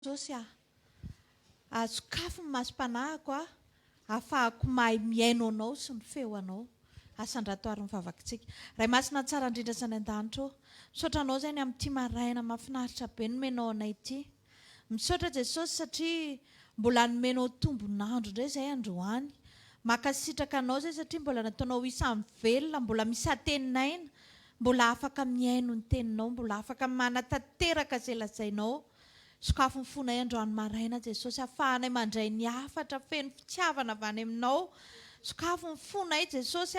Josy azokafo masom-panahiko ahafahako mahay miaino anao sy ny feo anao asandratoary ny favakitsika. Ray masina tsara indrindra sy ny an-danitra misaotra anao zay ny amin'ity maraina mahafinaritra be nomenao anay ity. Misaotra Jesosy satria mbola nomenao tombonandro indray zay androany. Makasitraka anao zay satria mbola nataonao isan'ny velona, mbola misy atenaina, mbola afaka miaino ny teninao, mbola afaka manatanteraka izay lazainao. Sokafo ny fonay androany maraina Jesosy, ahafahanay mandray ny hafatra feno fitiavana avy any aminao. Sokafo ny fonay Jesosy,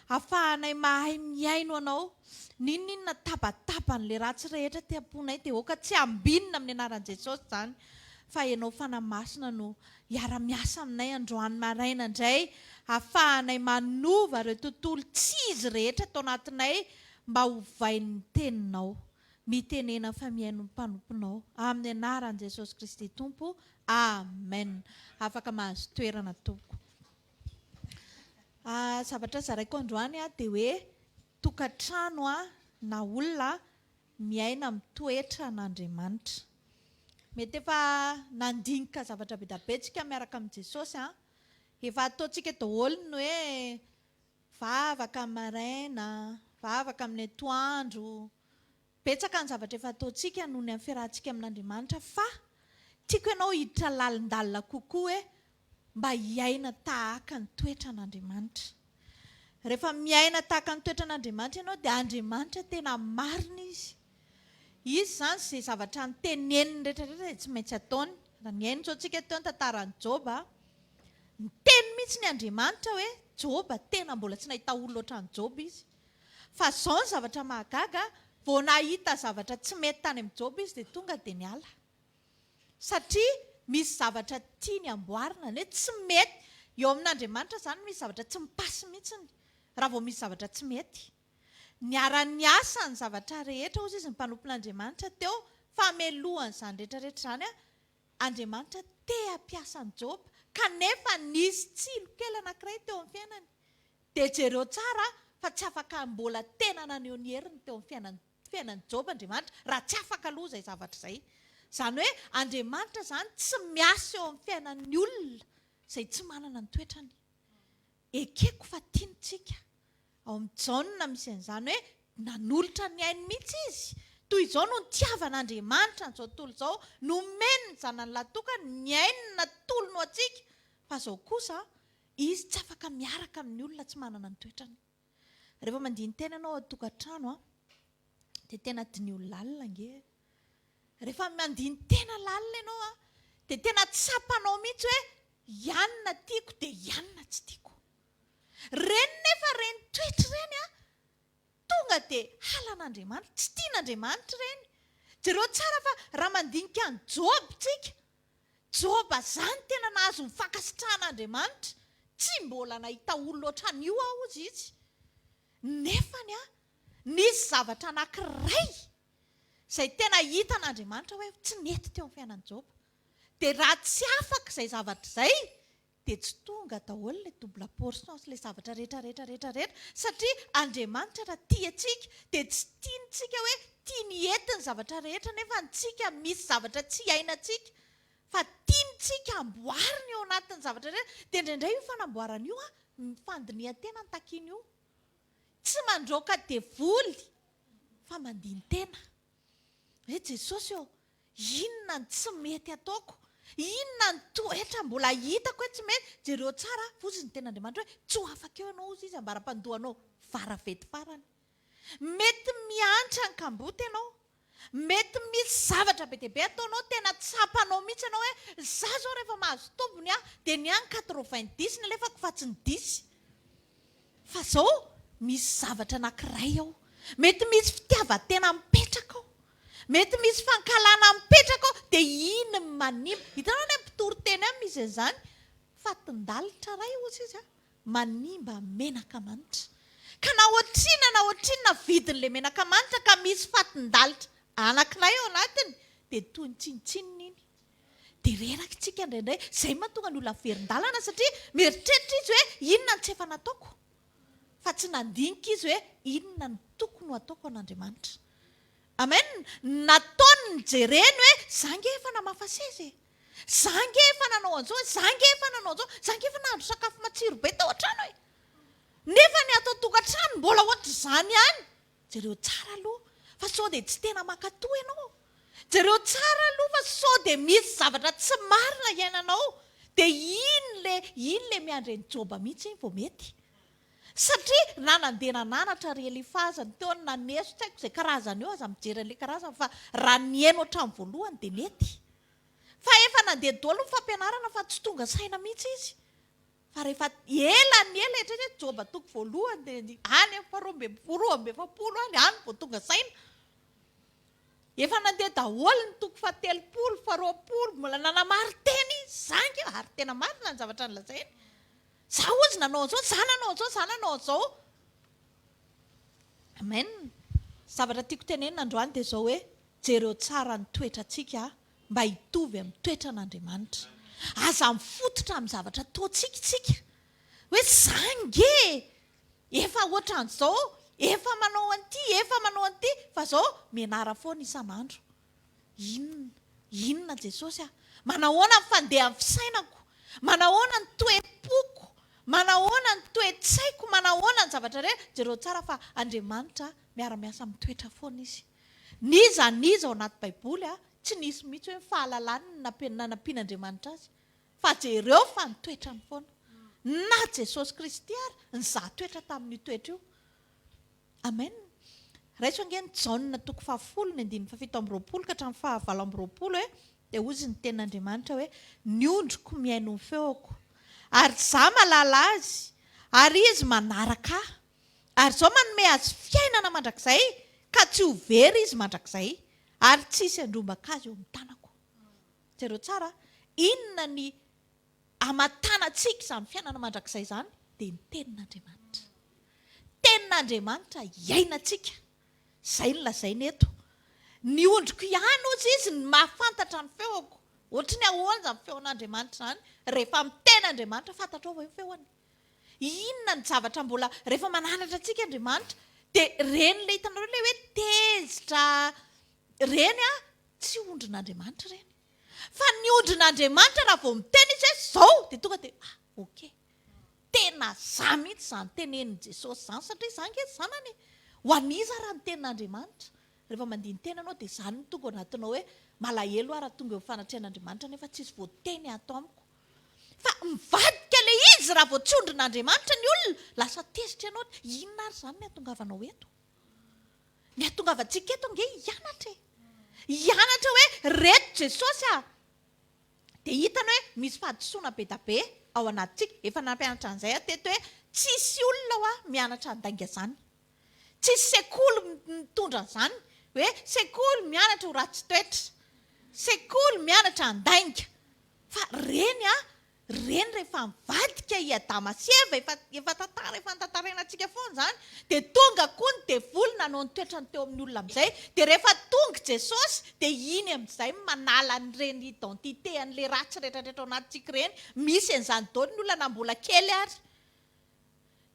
ahafahanay mahay miaino anao. Ninona tabatapany ratsy rehetra te-amponay dia oka tsy ambinina amin'ny anaran'i Jesosy zany. Fa ianao fanamasina no hiara-miasa aminay androany maraina indray, ahafahanay manova ireo tontolo tsy izy rehetra tao anatinay mba hovain'ny teninao. Mitenena fa miaino ny mpanomponao amin'ny anaran'i Jesosy Kristy Tompo. Amen. Afaka mahazo toerana tompoko. Zavatra zaraiko androany dia hoe tokantrano na olona miaina amin'ny toetran'Andriamanitra. Mety efa nandinika zavatra be dia betsika miaraka amin'ny Jesosy. Efa ataontsika daholo ny hoe vavaka amin'ny maraina, vavaka amin'ny atoandro. Betsaka ny zavatra efa ataontsika noho ny amin'ny fiarahantsika amin'Andriamanitra, fa tiako ianao hiditra lalindalina kokoa hoe mba hiaina tahaka ny toetran'Andriamanitra. Rehefa miaina tahaka ny toetran'Andriamanitra ianao dia Andriamanitra tena marina izy. Izy zany izay zavatra niteneniny rehetrarehetra dia tsy maintsy ataony. Raha ny hainy izao tsika teo ny tantaran'i Joba, niteny mihitsy ny Andriamanitra hoe Joba tena mbola tsy nahita olona ohatran'i Joba izy. Fa izao ny zavatra mahagaga, vao nahita zavatra tsy mety tany amin'ny Joba izy dia tonga dia niala. Satria misy zavatra tiany amboarina, hoe tsy mety. Eo amin'Andriamanitra zany misy zavatra tsy mipasy mihitsiny raha vao misy zavatra tsy mety. Niara-niasa ny zavatra rehetra hozy izy ny mpanompon'Andriamanitra teo famelohany izany rehetrarehetra zany. Andriamanitra te hampiasa ny Joba, kanefa nisy tsilo kely anankiray teo amin'ny fiainany. Dia jereo tsara fa tsy afaka mbola tena naneho ny heriny teo amin'ny fiainan'ny Joba Andriamanitra raha tsy afaka aloha izay zavatra izay. Izany hoe Andriamanitra zany tsy miasa eo amin'ny fiainan'ny olona izay tsy manana ny toetrany. Ekeko fa tiantsika. Ao amin'ny jaonina misy an'izany hoe nanolotra ny ainy mihitsy izy. Toy izao no nitiavan'Andriamanitra n'izao tontolo izao, nomeny ny zanany latokany, ny ainy natolony ho antsika. Fa izao kosa izy tsy afaka miaraka amin'ny olona tsy manana ny toetrany. Rehefa mandihy ny tena ianao ao tokantrano dia tena dinio lalina ange. Rehefa mandihy ny tena lalina ianao dia tena tsapanao mihitsy hoe ianona tiako dia ianona tsy tiako. Reny nefa reny toetra reny tonga dia halan'Andriamanitra, tsy tian'Andriamanitra reny. Jereo tsara fa raha mandinika ny Joba tsika, Joba zany tena nahazo ny fankasitrahan'Andriamanitra. Tsy mbola nahita olona ohatran'io izy izy. Nefany nisy zavatra anankiray izay tena hitan'Andriamanitra hoe tsy nety teo amin'ny fiainan'i Joba. Dia raha tsy afaka izay zavatra izay dia tsy tonga daholo ilay double portion ilay zavatra rehetra. Satria Andriamanitra raha tia antsika dia tsy tiantsika hoe tia ny entiny zavatra rehetra nefa antsika misy zavatra tsy iainantsika. Fa tiantsika amboarina eo anatin'ny zavatra rehetra. Dia indraindray io fanamboarana io fandinihan-tena ny takiana io. Tsy mandroaka devoly fa mandihy ny tena. Hoe Jesosy inona ny tsy mety ataoko? Inona ny toetra mbola hitako hoe tsy mety? Jereo tsara fotsiny ny ten'Andriamanitra hoe tsy ho afaka eo ianao izy ambara-pandohanao varavety farany. Mety miantra ny kamboty ianao. Mety misy zavatra be dia be ataonao tena tsapanao mihitsy ianao hoe za zao rehefa mahazo tombony dia ny any 90 ny alefako fa tsy ny 10. Fa izao misy zavatra anankiray ao. Mety misy fitiavan-tena mipetraka ao. Mety misy fankalana mipetraka ao dia iny manimba. Hitanao ny mpitory-teny misy an'izany. Fatin-dalitra ray ozy izy manimba menaka manitra. Ka na ohatrinona vidin'ilay menaka manitra ka misy fatin-dalitra anankiray ao anatiny dia toy ny tsinitsinina iny. Dia reraka tsika indraindray izay mahatonga ny olona verin-dalana satria mieritreritra izy hoe inona ny tsy efa nataoko. Fa tsy nandinika izy hoe inona ny tokony ho ataoko an'Andriamanitra. Amen. Nataony ny jereny hoe zange efa namafaseza zange efa nanao an'izao zange efa nanao an'izao zange efa nahandro sakafo matsiro be tao an-trano e nefa ny atao tokantrano mbola ohatra izany ihany jereo tsara aloha fa sao dia tsy tena makatoa ianao jereo tsara aloha fa sao dia misy zavatra tsy marina iainanao dia iny le miandre ny joba mihitsy iny vao mety satria na nandeha nananatra ry elifazany teo ny naneso tsy haiko izay karazany eo aza mijery an'ilay karazany fa raha niaino hatramin'ny voalohany dia mety fa efa nandeha daholo ny fampianarana fa tsy tonga saina mihitsy izy fa rehefa ela etrany joba toko voalohany dia any roambe efapolo any vao tonga saina efa nandeha daholo ny toko fatelopolo faroapolo mbola nanamary teny izy zangy ary tena marina ny zavatra nylazainy za ozy nanao an'izao za nanao an'izao za nanao an'izao amen zavatra tiako tenenina androany dia izao hoe jereo tsara ny toetrantsika mba hitovy amin'ny toetran'Andriamanitra aza mifototra amin'ny zavatra ataontsika hoe zange efa ohatran'izao efa manao an'ity fa zao mianara foana isan'andro inona Jesosy manahoana ny fandeha amin'ny fisainako manahoana ny toepoko manahoana ny toetsaiko manahoana ny zavatra jereo tsara fa Andriamanitra miara-miasa mitoetra foana izy niza ao anaty baiboly tsy nisy mihitsy hoe fahalalany nanampian'Andriamanitra azy fa jereo fa nitoetrany foana na Jesosy Kristy ary ny zatoetra tamin'ny toetra io amen raiso angeny Jaona toko 10:17 ka hatramin'ny 20 dia ozy ny tenin'Andriamanitra hoe niondriko miaino ny feoko ary za malala azy ary izy manaraka ary zao manome azy fiainana mandrakizay ka tsy ho very izy mandrakizay ary tsisy andrombaka azy eo amin'ny tanako jereo tsara inona ny amatanantsika izany fiainana mandrakizay izany dia ny tenin'Andriamanitra iainantsika izay ny lazaina eto niondriko ihany ozy izy ny mahafantatra ny feoko ohatra ny ahoana ny feon'Andriamanitra izany rehefa amin'ny tenin'Andriamanitra fantatra hoe feony inona ny zavatra mbola rehefa mananatra antsika Andriamanitra dia reny le hitanareo le hoe tezitra reny tsy ondrin'Andriamanitra reny fa ny ondrin'Andriamanitra raha vao miteny izy hoe zao dia tonga dia okey tena za mihitsy izany tenenin' Jesosy izany satria zange zanany ho aniza raha ny tenin'Andriamanitra rehefa mandiny tena anao dia izany no tonga anatinao hoe malahelo raha tonga eo fanatrehan'Andriamanitra nefa tsisy voateny ato amiko fa mivadika le izy raha vao tsy ondrin'Andriamanitra ny olona lasa tezitra ianao inona ary izany ny atongavanao eto ny atongavantsika eto nge hianatra hoe reto Jesosy dia hitana hoe misy fahadisoana be da be ao anatintsika efa nampianatra an'izay teto hoe tsisy olona mianatra andainga izany tsisy sekoly mitondra izany hoe sekoly mianatra ho ratsy toetra sekoly mianatra andainga fa reny rehefa mivadika iadama sy efa tantaraina antsika foana izany dia tonga koa ny devolona anao ny toetrany teo amin'ny olona amin'izay dia rehefa tonga Jesosy dia iny amin'izay manala n'ireny identité an'ilay ratsy rehetrarehetra ao anatintsika ireny misy an'izany daholo ny olona na mbola kely ary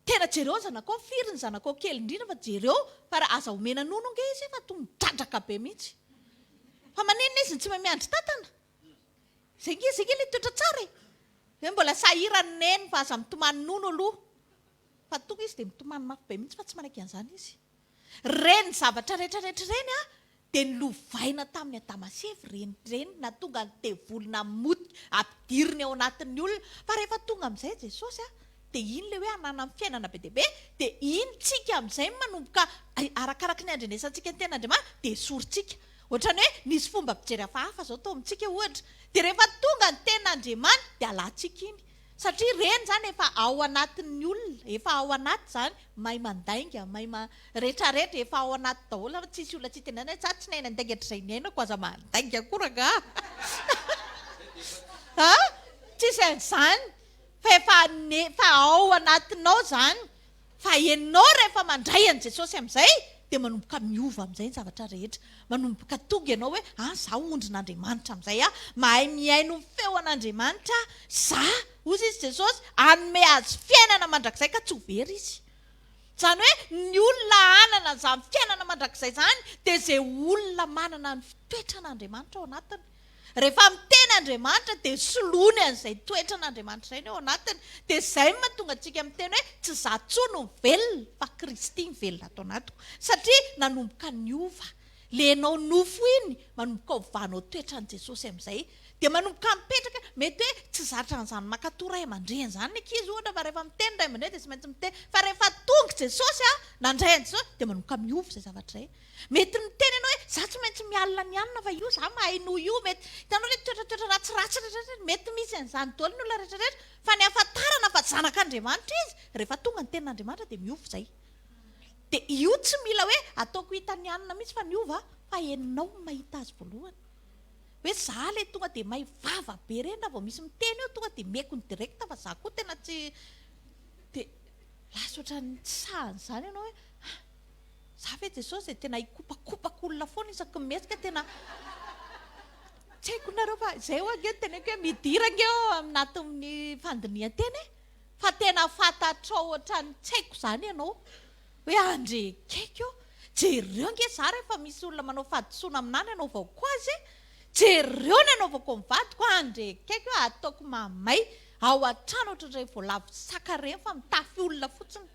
tena jereo zanakao firy ny zanakao kely indrindra fa jereo fa raha aza omena nono nge izy fa tonga midradraka be mihitsy fa maninona izy ny tsy mahay miandry tantana zay le toetra tsara hoe mbola sahirany neny fa aza mitomany nono aloha fa tonga izy dia mitomany mafy be mihitsy fa tsy manaiky an'izany izy reny zavatra rehetrarehetra reny dia nilovaina tamin'ny adamasevy reny na tonga ny devolona ampidiriny ao anatin'ny olona fa rehefa tonga amin'izay Jesosy dia iny le hoe anana amin'ny fiainana be dia be dia iny tsika amin'izay manomboka arakaraky ny andrenesantsika ny tenin'Andriamanitra dia sorintsika ohatrany hoe nisy fomba pijery hafahafa zao tao amintsika ohatra dia rehefa tonga ny tenin'Andriamanitra dia alantsika iny satria reny zany efa ao anatin'ny olona efa ao anaty izany mahay mandainga mahay rehetrarehetra efa ao anaty daholo fa tsisy olona tsy tenana za tsy naina andainga hatrizay ny ainako aza mandainga koranga tsisy an'izany fa efa ao anatinao izany fa ianao rehefa mandray an' Jesosy amin'izay dia manomboka miova amin'izay ny zavatra rehetra manomboka tonga ianao hoe za ondrin'Andriamanitra amin'izay mahay miaino ny feon'Andriamanitra za ozy izy Jesosy anome azy fiainana mandrakizay ka tsy ho very izy Zany hoe ny olona anana zany fiainana mandrakizay zany dia izay olona manana ny toetran'Andriamanitra ao anatiny. Rehefa miteny Andriamanitra dia soloany an'izay toetran'Andriamanitra izay ao anatiny. Dia izay mahatonga antsika miteny hoe tsy izaho intsony no velona fa Kristy ny velona ato anatiko. Satria nanomboka niova. Lenao nofo iny manomboka hovanao toetran'i Jesosy amin'izay. Dia manomboka mipetraka, mety hoe tsy zatra an'izany makato ray aman-dreny zany ny ankizy ohatra fa rehefa miteny ray aman-dreny dia tsy maintsy miteny. Fa rehefa tonga Jesosy nandray an'i Jesosy dia manomboka miova izay zavatra izay. Mety miteny ianao hoe izaho tsy maintsy mialina ny anina fa io izaho mahay noho io. Mety hitanao hoe toetratoetra ratsiratsy rehetrarehetra mety misy an'izany daholo ny olona rehetrarehetra. Fa ny ahafantarana fa zanak'Andriamanitra izy rehefa tonga ny tenin'Andriamanitra dia miova izay. Dia io tsy mila hoe ataoko hita ny anina mihitsy fa niova, fa ianao mahita azy voalohany. Hoe izaho ilay tonga dia mahay vava be ireny raha vao misy miteny eo tonga dia meko ny direkta fa izaho koa tena tsy. Dia lasa ohatran'ny sahany izany ianao hoe izaho ve Jesosy dia tena hikopakopaka olona foana isaky ny metsika tena tsy haiko nareo fa izay ho ange teneko hoe midiranga eo anatin'ny fandinihan-teny fa tena fantatrao ohatran'ny tsy haiko izany ianao hoe andrekaiky eo jereo ange izaho rehefa misy olona manao fahadisoana aminany anaovako azy jereo ny anaovako mivadiko andrekaiky eo ataoko mamay ao an-trano ohatrandray voalavo saka reny fa mitafy olona fotsiny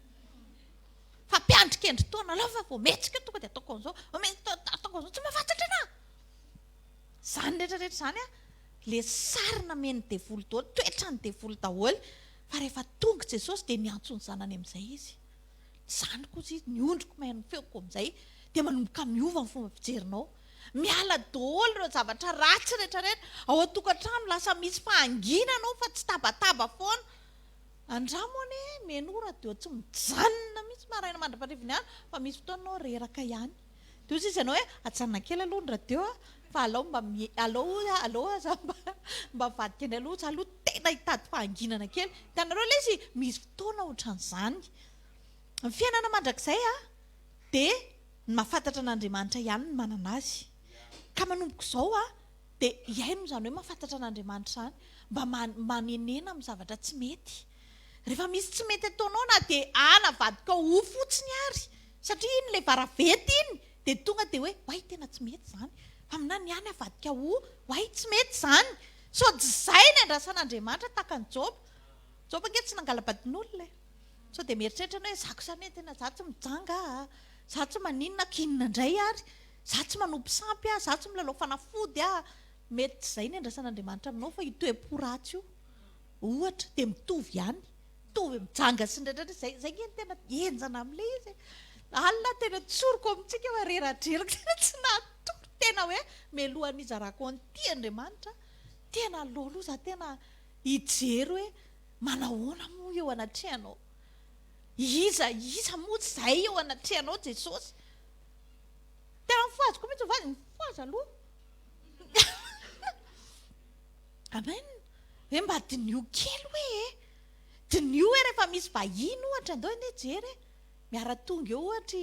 fa mpiandrikendry taona lava vao metsika tonga dia ataoko an'izao ataoko an'izao tsy mahafantatra ana zany rehetrarehetra zany le sarina meny devoly daholo toetrany devoly daholo fa rehefa tonga Jesosy dia niantsony zanany amin'izay izy zany kosa izy niondriko maheno feoko amin'izay dia manomboka miova ny fomba fijerinao miala daholo ireo zavatra ratsy rehetrarehetra ao an-tokantrano lasa misy fahanginanao fa tsy tabataba foana andramony menora dia tsy mijanona mihitsy maraina mandraparivony ihany fa misy fotoananao reraka ihany dia izy ianao hoe ajanona kely aloha ny radio fa alao mba vadika any aloha aloha tena hitady fahanginana kely hitanareo ilay izy misy fotoana ohatran'izany ny fiainana mandrakizay dia ny mahafantatra an'Andriamanitra ihany ny manana azy ka manomboko izao dia iaino izany hoe mahafantatra an'Andriamanitra izany mba manenena amin'ny zavatra tsy mety rehefa misy tsy mety ataonao na dia anavadika ho fotsiny ary satria iny ilay varavety iny dia tonga dia hoe hoay tena tsy mety izany fa mina ny any avadika ho hoay tsy mety izany so izay ny andrasan'Andriamanitra tahaka ny Joba ange tsy nangalabadin'olona so dia mieritreritra hoe zako izany tena za tsy mijanga za tsy maninona kinina indray ary za tsy manopy sampy za tsy milalao fanafody mety izay ny andrasan'Andriamanitra aminao fa itoepo ratsy io ohatra dia mitovy ihany mitovy mijanga sy ny rehetrarehetra zay nge tena enjana amin'ilay izy alina tena tsoroko amintsika fa reradreraka tena tsy natoro tena hoe melohan'izy arako an'ity Andriamanitra tena lolo za tena hijery hoe manahoana moa eo anatrehanao iza moa tsy izay eo anatrehanao Jesosy tena mifoaziko mihitsy ovazy mifoazy aloha amen hoe mba dinio kely hoe dinio hoe rehefa misy vahiny ohatra andao ende jery miara-tonga eo ohatra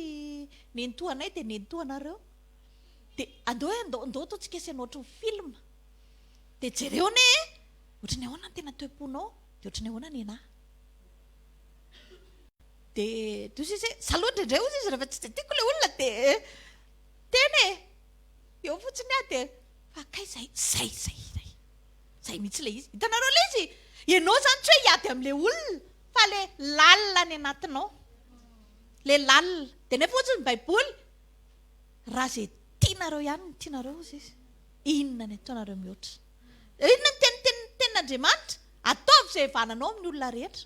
nentoanay dia nentoanareo dia andao ataontsika asianao ohatry ny filma dia jereo ne ohatrany ahoana ny tena toeponao dia ohatrany ahoana ny anahy dia toy izy saloatra indray ozy izy rehefa tsy dia tiako ilay olona dia tena eo fotsiny dia fa kay zay mihitsy ilay izy hitanareo ilay izy ianao zany tsy hoe hiady amin'ilay olona fa ilay lalina ny anatinao ilay lalina dia nefa ohatsy ny baiboly raha izay tianareo ihany ny tianareo izy izy inona ny ataonareo mihoatra inona ny tenin'Andriamanitra ataovy izay vananao amin'ny olona rehetra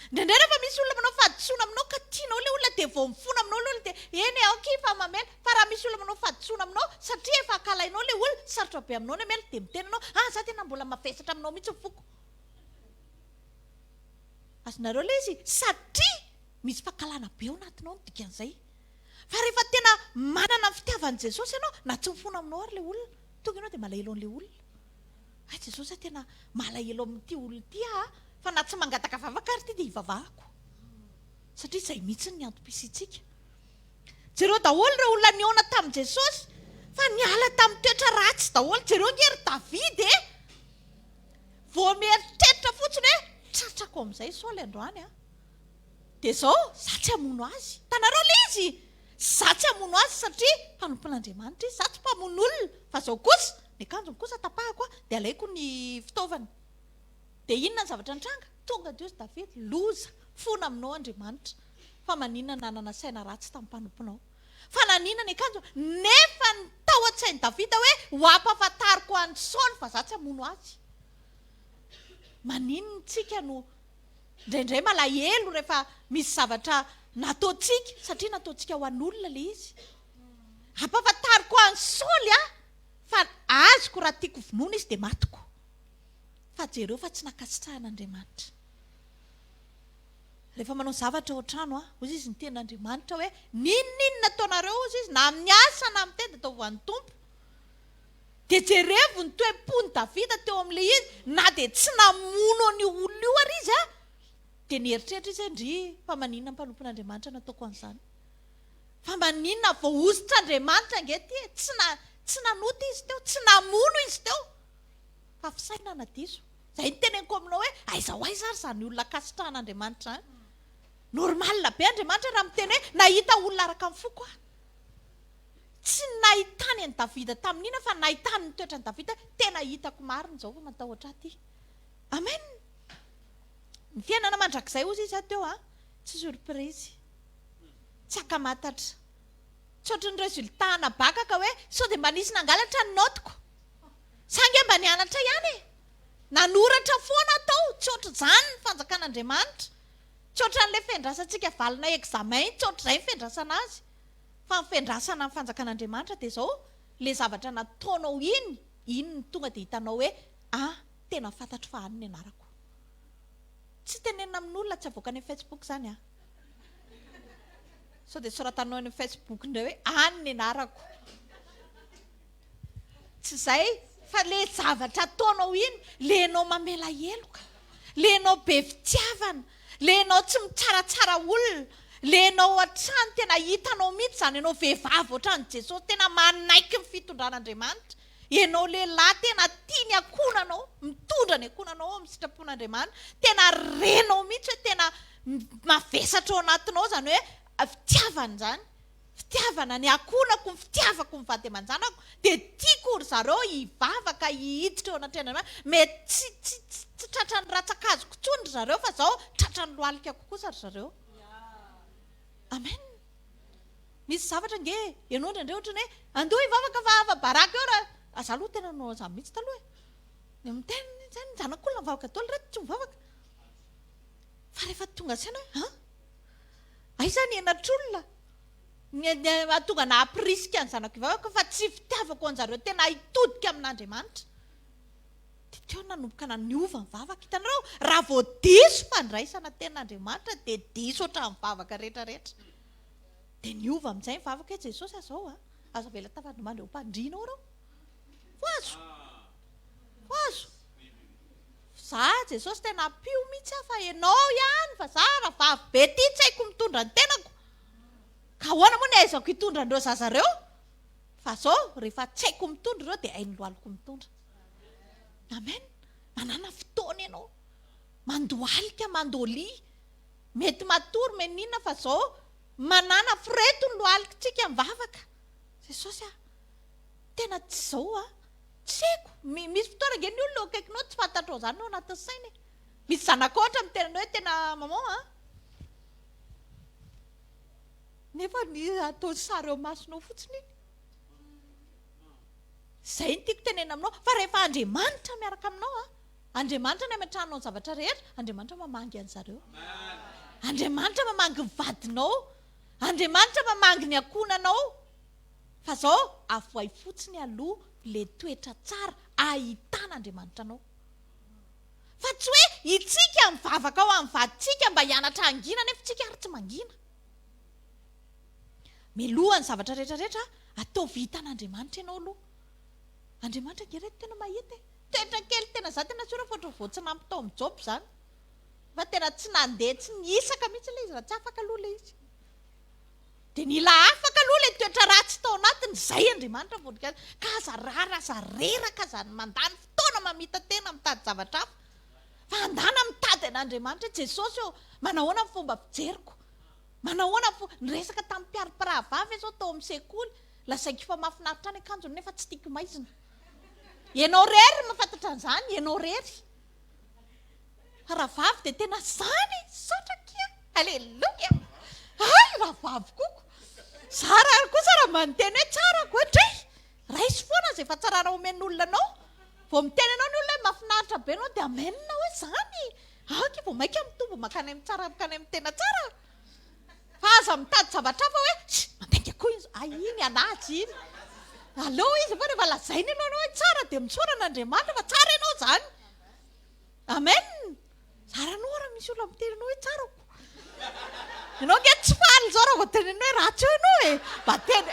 indraindray rehefa misy olona manao fahadisoana aminao ka tianao ilay olona dia vao mifona aminao ilay olona dia eny aoky fa mamela fa raha misy olona manao fahadisoana aminao satria efa akalainao ilay olona sarotra be aminao ny amela dia mitenanao za tena mbola mavesatra aminao mihitsy foko azonareo ilay izy satria misy fahakalana be ao anatinao ny dikan'izay fa rehefa tena manana fitiavan'i Jesosy ianao na tsy mifona aminao ary ilay olona tonga ianao dia malahelo an'ilay olona Jesosy tena malahelo amin'ity olona ity fa na tsy mangataka vavaka ary ity dia hivavahako satria izay mihitsy ny antom-pisitsika jereo daholo ireo olona niona tamin'i Jesosy fa niala tamin'ny toetra ratsy daholo jereo ngery Davidy vao mieritreritra fotsiny hoe tratrako amin'izay Saoly androany dia izao za tsy hamono azy. Tanareo le izy za tsy hamono azy satria mpanompon'Andriamanitra izy, za tsy mpamono olona. Fa izao kosa ny akanjony kosa tapahako dia alaiko ny fitaovany. Dia inona ny zavatra nitranga? Tonga Diosy Davida, loza fona aminao Andriamanitra, fa maninona nanana saina ratsy tamin'ny mpanomponao. Fa nanina ny akanjo nefa ny tao an-tsainy Davida hoe ho ampahafantariko an'i Saoly fa za tsy hamono azy. Maninona tsika no indraindray malahelo rehefa misy zavatra nataontsika, satria nataontsika ho an'olona le izy. Ampahafantariko an'i Saoly fa azoko raha tiako vonoina izy dia matiko. Fa jereo fa tsy nakasitrahan'Andriamanitra. Rehefa manao zavatra ao an-trano ozy izy ny ten'Andriamanitra hoe ninona nataonareo ozy izy na amin'ny asa na amin'ny tenda atao voan'ny tompo. Dia jerevo ny toe-pony Davida teo amin'ilay izy, na dia tsy namono ny olona io ary izy dia nieritreritra izy ndry fa maninona mpanompon'Andriamanitra nataoko an'izany. Fa maninona voahozitr'Andriamanitra angety tsy nanota izy teo, tsy namono izy teo. Fa fisaina nadiso. Izay ny teneniko aminao hoe aiza ho aiza ary izany olona kasitrahan'Andriamanitra izany. Normal be Andriamanitra raha miteny hoe nahita olona araka amin'ny foko aho. Tsy nahitany an'i Davida tamin'ina fa nahitany ny toetran'i Davida, tena hitako marina izao fa matahotra aty. Amen. Ny fiainana mandrakizay ozy izy teo tsy surprise. Tsy akamantatra. Tsy ohatran'ny resultat nabakaka hoe sao dia mba nisy nangalatra ny notiko. Sange mba nianatra ihany e. Nanoratra foana tao, tsy ohatr' izany ny fanjakan'Andriamanitra. Tsy ohatran'ilay fiandrasantsika valina examen, tsy ohatr'izay ny fiandrasana azy. Fa ny fiandrasana ny fanjakan'Andriamanitra dia izao, ilay zavatra nataonao iny no tonga dia hitanao hoe tena fantatro fa any ny anarako. Tsy tenenina amin'olona, tsy avoaka any Facebook izany sao dia soratanao any Facebook indray hoe any ny anarako. Tsy izay, fa ilay zavatra ataonao iny, lenao mamela heloka, lenao be fitiavana, lenao tsy mitsaratsara olona, lenao hatrany tena hitanao mihitsy izany ianao vehivavy ohatran'i Jesosy tena manaiky ny fitondran'Andriamanitra. Ianao lehilahy tena tia ny akonanao, mitondra ny akonanao amin'ny sitrapon'Andriamanitra, tena renao mihitsy hoe tena mavesatra ao anatinao izany hoe fitiavana izany. Fitiavana ny akonako, ny fitiavako ny vady aman-janako, dia tiako ry zareo hivavaka hihiditra eo anatrehana mety tsy tratran'ny ratsakazoko intsony ry zareo fa izao tratran'ny lohalika kokosa ry zareo. Amen. Misy zavatra nge ianao indraindray ohatrany hoe andeha hivavaka fa ava-baraka eo raha aza aloha tena nanao izany mihitsy taloha e. Miteny izany ny zanak'olona mivavaka tao reto tsy mivavaka. Fa rehefa tonga saina hoe aiza ny enatr'olona tonga na aprisika ny zanako hivavaka fa tsy fitiavako an'zareo tena hitodika amin'Andriamanitra. Dia teo nanomboka niova mivavaka. Hitanareo raha vao diso fandraisana ten'Andriamanitra dia diso ohatran'ny mivavaka rehetrarehetra. Dia niova amin'izay mivavaka hoe Jesosy azao aza vela tafandro mandreo mpandrinao reo. Azo. Za Jesosy tena pio mihitsy fa ianao ihany fa za raha vavy be ty tsy haiko mitondra ny tenako. Ka ahoana moa ny aizako hitondra andreo zazareo? Fa izao rehefa tsy haiko mitondra ireo dia hainy lohaliko mitondra. Amen. Manana fotoana ianao. Mandohalika, mandolia. Mety matory meninona fa izao manana fireto ny lohalikitsika mivavaka. Jesosy tena tsy izao tsy haiko. Misy fotoana nge ny olona eo akaikinao tsy fantatrao izany ao anatin'ny sainy. Misy zanaka ohatra mitenanao hoe tena maman nefa ny atao sary eo masonao fotsiny iny. Izay ny tiako tenena aminao. Fa rehefa Andriamanitra miaraka aminao Andriamanitra ny ametrahanao ny zavatra rehetra, Andriamanitra mamangy an'zareo. Andriamanitra mamangy ny vadinao, Andriamanitra mamangy ny akonanao. Fa izao avoay fotsiny aloha le toetra tsara ahitan'Andriamanitra anao. Fa tsy hoe itsika mivavaka ao amin'ny vaditsika mba hianatra angina nefa tsika ary tsy mangina. Miloha ny zavatra rehetrarehetra atao vitan'Andriamanitra ianao aloha. Andriamanitra ngereto tena mahita toetra kely tena za tena tsora foatra vao tsy nampitao amin'ny job izany. Fa tena tsy nandeha tsy niisaka mihitsy ilay izy raha tsy afaka aloha ilay izy. Dia nila afaka aloha ilay toetra ratsy tao anatiny izay Andriamanitra voninkazo ka aza rara aza reraka aza mandany fotoana mamita tena mitady zavatra hafa. Fa andana mitady an'Andriamanitra Jesosy eo manahoana ny fomba fijeriko, manahoana nyresaka tamin'ny mpiariparahavavy zao tao amin'ny sekoly, lasaiko fa mahafinaritra any akanjony nefa tsy tiako maizina. Ianao rery mahafantatra an'izany, ianao rery. Rahavavy dia tena zany, satrakia, aleluia. Ay, rahavavy koko. Zara kosa raha manonteny hoe tsara koatray. Raisy foana izay fa tsarana omen'olona anao. Vao miteny anao ny olona hoe mahafinaritra be anao dia amenina hoe zany. Aky vao maika mitombo makany amin'ny tsara, makany amin'ny tena tsara. Fa aza mitady zavatra fa hoe mandainga koa izy. Ay, iny anazy iny. Aleo izy fa rehefa lazainy ianao hoe tsara dia mitsoana n'Andriamanitra fa tsara ianao zany. Amen. Zaranora misy olona miteny anao hoe tsara. Ianao nge tsy faly zao raha vao teneny hoe ratsy eo ianao e. Mba teny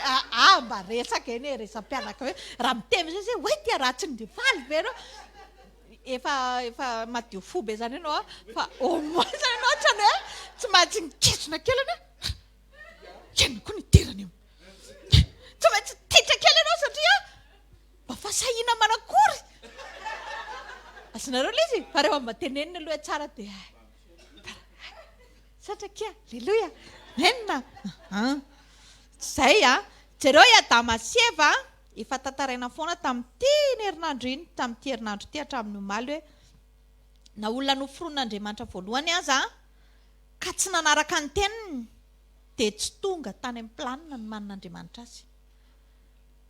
mba resaka eny e, resam-pianaka hoe raha miteny zay hoe tia ratsy ny dia faly be ianao. Efa madio fo be zany ianao fa au moins zany ianao ohatrany hoe tsy maintsy nikesona kely anie. Keny koa ny tirany io. Tsy maintsy titra kely ianao satria mba fasahiana manakory. Asinareo lay izy fa rehefa mba tenenina aloha tsara dia satrakia, aleluia, menina. Zay jereo Adama sy Eva efa tantaraina foana tamin'ity herinandro iny, tamin'ity herinandro ity hatramin'ny omaly hoe na olona noforon'Andriamanitra voalohany aza ka tsy nanaraka ny teniny dia tsy tonga tany amin'ny planina ny manin'Andriamanitra azy.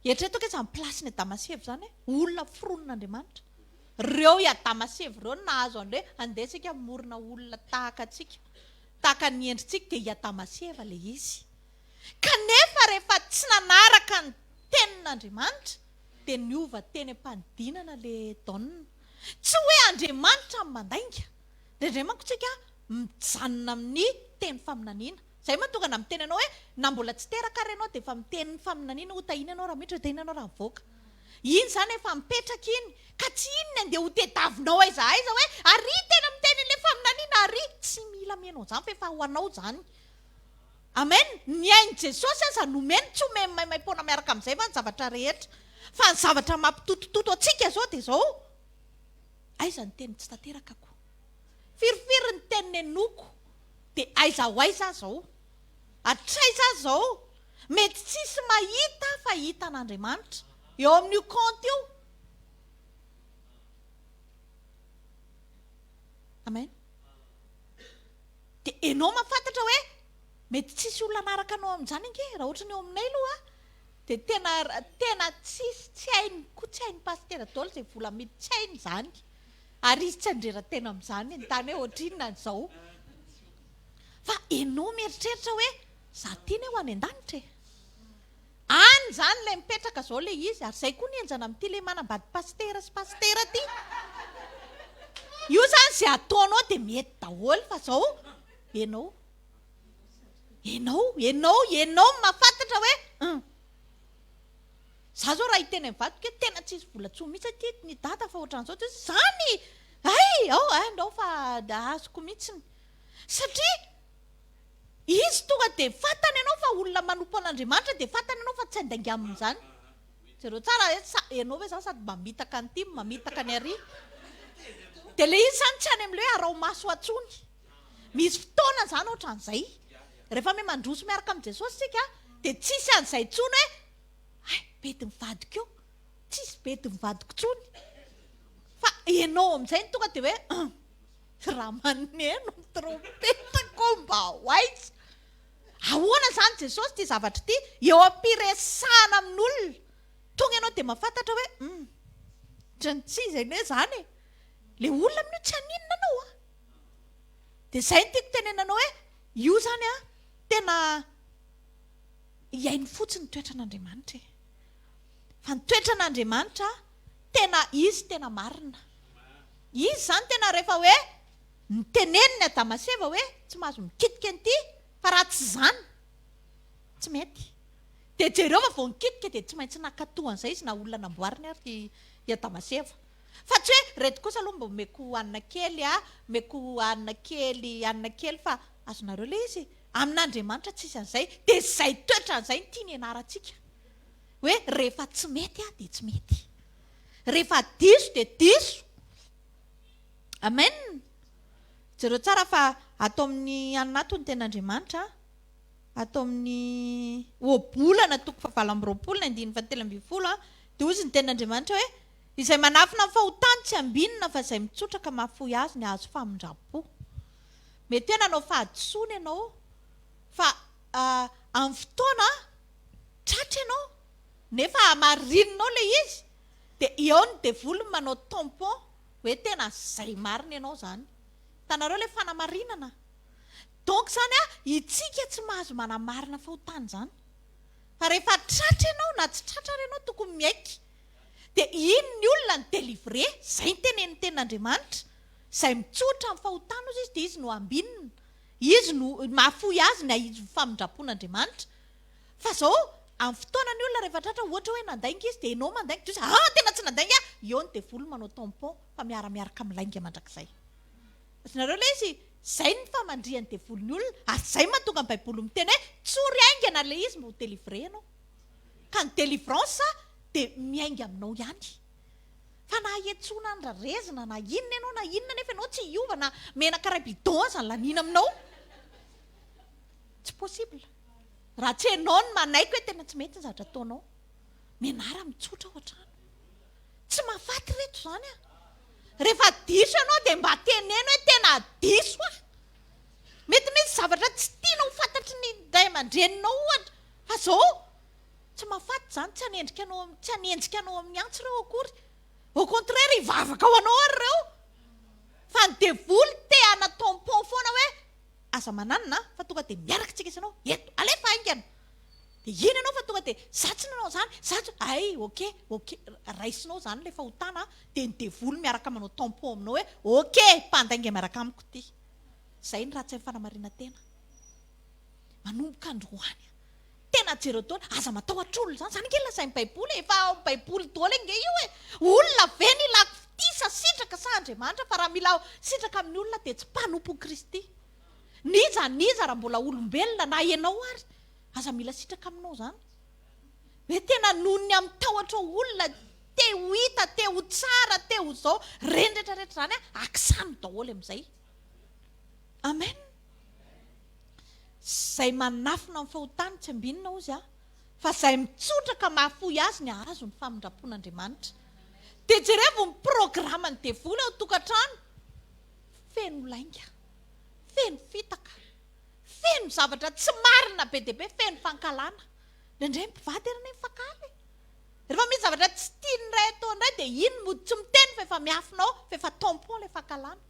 Eritrereto hoe izany plasiny Adama sy Eva zany olona foron'Andriamanitra. Ireo Adama sy Eva ireo nahazo an'ilay andesika morona olona tahaka atsika, tahaka ny endritsika dia Adama sy Eva ilay izy. Kanefa rehefa tsy nanaraka ny tenin'Andriamanitra dia niova teny am-panidinana ilay daonina. Tsy hoe Andriamanitra mandainga. Indrindray manko tsika mijanona amin'ny teny faminaniana. Zay mahatonga na miteny anao hoe na mbola tsy teraka ary ianao dia efa miteny faminaniana ho tahina ianao raha mitra ho tahina ianao raha mivoaka. Iny zany efa mipetraka iny ka tsy inona andeha ho tediavinao aiza hoe ary tena miteny ilay faminaniana ary tsy mila menao zany fa efa ho anao zany. Amen. Ny ainy Jesosy aza nomeny tsy homeny maimaimpona miaraka amin'izay fa ny zavatra rehetra. Fa ny zavatra mampitotototo atsika zao dia zao. Aiza ny teny tsy tanterakako. Firifiry ny teniny enoko dia aiza ho aiza zao. Hatraiza zao. Mety tsisy mahita fa hita n'Andriamanitra. Eo amin'io compte io. Amen. Dia enao mahafantatra hoe mety tsisy olona naraka anao amin'izany inge raha ohatra ny eo aminay aloha dia tena tsisy tsy hainy koa tsy hainy pasitera daholo izay vola mety tsy hainy izany. Ary izy tsy andrera-tena amin'izany ny tany hoe ohatrinona izao. Fa enao mieritreritra hoe za tiana ho any an-danitra e. Any zany ilay mipetraka izao ilay izy ary izay koa nienjana amin'ity ilay manambady pasitera sy pasitera ity. Io zany izay ataonao dia mety daholo fa izao enao mahafantatra hoe za zao raha hiteny amin'ny vadiko hoe tena tsisy vola tsoa mihitsy aty ny data fa ohatran'izao tsy zany. Andao fa azoko mihitsiny. Satria izy tonga dia fantany ianao fa olona manompo an'Andriamanitra dia fantany ianao fa tsy andainga amin'izany. Jereo tsara ianao hoe zany sady mamitaka ny ity mamitaka ny ary. Dia ilay izy zany tsy any amin'ilay hoe arao maso atsony. Misy fotoana zany ohatran'izay. Rehefa me mandroso miaraka amin'i Jesosy sika dia tsisy an'izay tsony hoe bedy mivadika eo. Tsisy bedy mivadiko tsony. Fa ianao amin'izay ny tonga dia hoe raha maneno ny trompetako mba ho aiza. Ahoana zany Jesosy ity zavatra ity eo ampiresahana amin'olona. Tonga ianao dia mahafantatra hoe tsy izay ne zany e. Ilay olona amin'io tsy haninona anao a. Dia izay no tiako tenenanao hoe io zany tena iainy fotsiny toetran'Andriamanitra e. Fa ny toetran'Andriamanitra tena izy tena marina. Izy zany tena rehefa hoe niteneniny Adama sy Eva hoe tsy mahazo mikitika an'ity fa raha tsy zany tsy mety. Dia jereo fa vao nikitika dia tsy maintsy nakatoan'izay izy na olona namboariny ary i Adama sy Eva. Fa tsy hoe reto kosa aloha mba meko hanina kely fa azonareo ilay izy amin'Andriamanitra tsisy an'izay dia izay toetran'izay ny tiany ianarantsika hoe rehefa tsy mety dia tsy mety, rehefa diso dia diso. Amen. jereo tsara fa atao amin'ny anato ny ten'Andriamanitra atao amin'ny obolana toko fa 7 ny 7 dia ozy ny ten'Andriamanitra hoe izay manafina amin'ny fahotany tsy ambinina fa izay mitsotraka mahafoy azy ny azo famindrapo. Mety hoe nanao fahadisoana ianao fa amin'ny fotoana tratra ianao nefa marininao ilay izy dia eo ny devoly manao tampon hoe tena zay marina ianao zany. Hitanareo ilay fanamarinana. Donc zany itsika tsy mahazo manamarina fahotany zany. Fa rehefa tratra ianao na tsy tratra ianao tokony miaiky. Dia iny ny olona ny délivrer, zay ny tenen'ny ten'Andriamanitra, izay mitsotra amin'ny fahotany ozy izy dia izy no ambinina. Izy no mahafoy azy na izy famindrapon'Andriamanitra. Fa zao amin'ny fotoana ny olona rehefa tratra ohatra hoe nandainga izy dia ianao mandainga dia tena tsy nandainga eo ny devoly manao tampon fa miaramiaraka milainga mandrakizay. Nareo ilay izy zay ny famandrian'ny devoliny olona ary zay mahatonga ny baiboly miteny hoe tsory aingana ilay izy mbo délivrer ianao. Ka ny délivrance dia miainga aminao ihany. Fa na hiantsona ny rarezina na inona ianao na inona nefa ianao tsy hiova na menaka ray bidon aza ny laniana aminao. Tsy possible. Raha tsy ianao ny manaiky hoe tena tsy mety ny zavatra ataonao. Menara mitsotra ao an-trano. Tsy mahafaty reto zany rehefa diso ianao dia mba teneno hoe tena diso mety misy zavatra tsy tianao ho fantatry ny ray aman-dreninao ohatra. Fa zao tsy mahafaty zany tsy hanendrika anao amin'ny antso ireo akory. Au contraire hivavaka ho anao ary ireo. Fa ny devoly te ana tampon foana hoe aza mananina fa tonga dia miaraka tsika isanao eto alefa aingana. Dia iny ianao fa tonga dia satsina ianao zany ay ok raisinao zany ilay fahotana dia ny devoly miaraka manao tampon aminao hoe ok mpandainga miaraka amiko ty. Zay ny raha tsy amin'ny fanamarina tena. Manomboka androany tena jereo taona aza matahotra olona zany zany nge lazain'ny baiboly efa ao amin'ny baiboly daholo nge io hoe olona ve ny lako tisa sitraka sa Andriamanitra fa raha mila sitraka amin'ny olona dia tsy mpanompo Kristy. Niza raha mbola olombelona na ianao ary aza mila sitraka aminao zany. Hoe tena nony amin'ny tahotra olona te ho hita te ho tsara te ho zao reny rehetrarehetra zany aksano daholo amin'izay. Amen. Zay manafina amin'ny fahotany tsy ambinina ozy fa zay mitsotraka mahafoy azy ny azo ny famindrapon'Andriamanitra. Dia jereo ny programa ny devoly ao tokantrano feno lainga feno fitaka feno zavatra tsy marina be dia be feno fankalana. Indray mpivady ary mifakaly. Rehefa misy zavatra tsy tiany ray atao indray dia iny mody tsy miteny fa efa miafinao fa efa tampon ilay fankalana.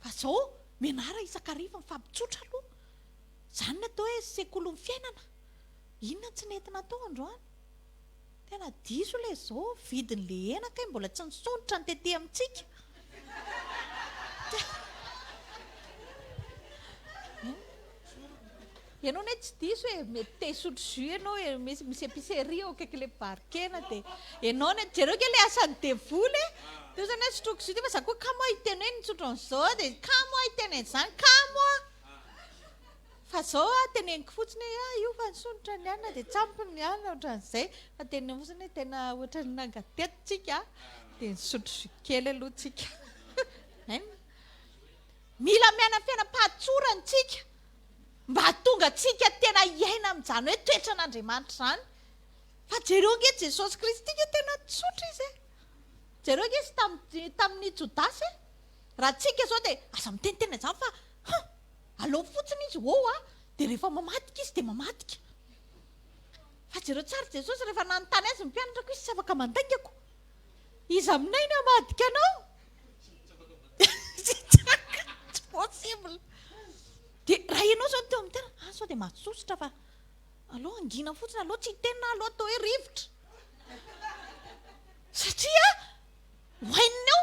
Fa zao menara isan-kariva mifampitsotra aloha. Zany natao hoe sekoly ny fiainana. Inona tsy nentina atao androany? Tena diso ilay zao vidin'ilay hena kay mbola tsy nisonitra ny tety amintsika. Ianao ne tsy diso hoe mety te hisotro jus ianao misy épicerie ao akaiky ilay barikena dia ianao ne jereo ke ilay asan'ny devoly dia zany hoe sotroko jus fa za koa kamo hiteny hoe nitsotro an'izao dia kamo hiteny an'izany kamo fa zao teneniko fotsiny io fa nisonitra ny anina dia tsampiny ny anina ohatran'izay fa teneniko fotsiny hoe tena ohatran'ny nangatetontsika dia nisotro jus kely aloha tsika. Mila miaina fiainam-pahatsorantsika mba hatonga tsika tena hiaina amin'izany hoe toetran'Andriamanitra zany. Fa jereo nge Jesosy Kristy nge tena tsotra izy jereo nge izy tamin'ny Jodasy raha tsika zao dia aza miteniteny izany fa aleo fotsiny izy dia rehefa mamadika izy dia mamadika. Fa jereo tsara Jesosy rehefa nanontany azy ny mpianatrako izy tsy afaka mandaingako. Izy aminay ny hamadika anao. Tsy possible. Dia raha ianao zao teo amin'ny tena sao dia mahasosotra fa aleo angina fotsiny aleo tsy hiteny na aleo atao hoe rivotra. Satria hohainina eo.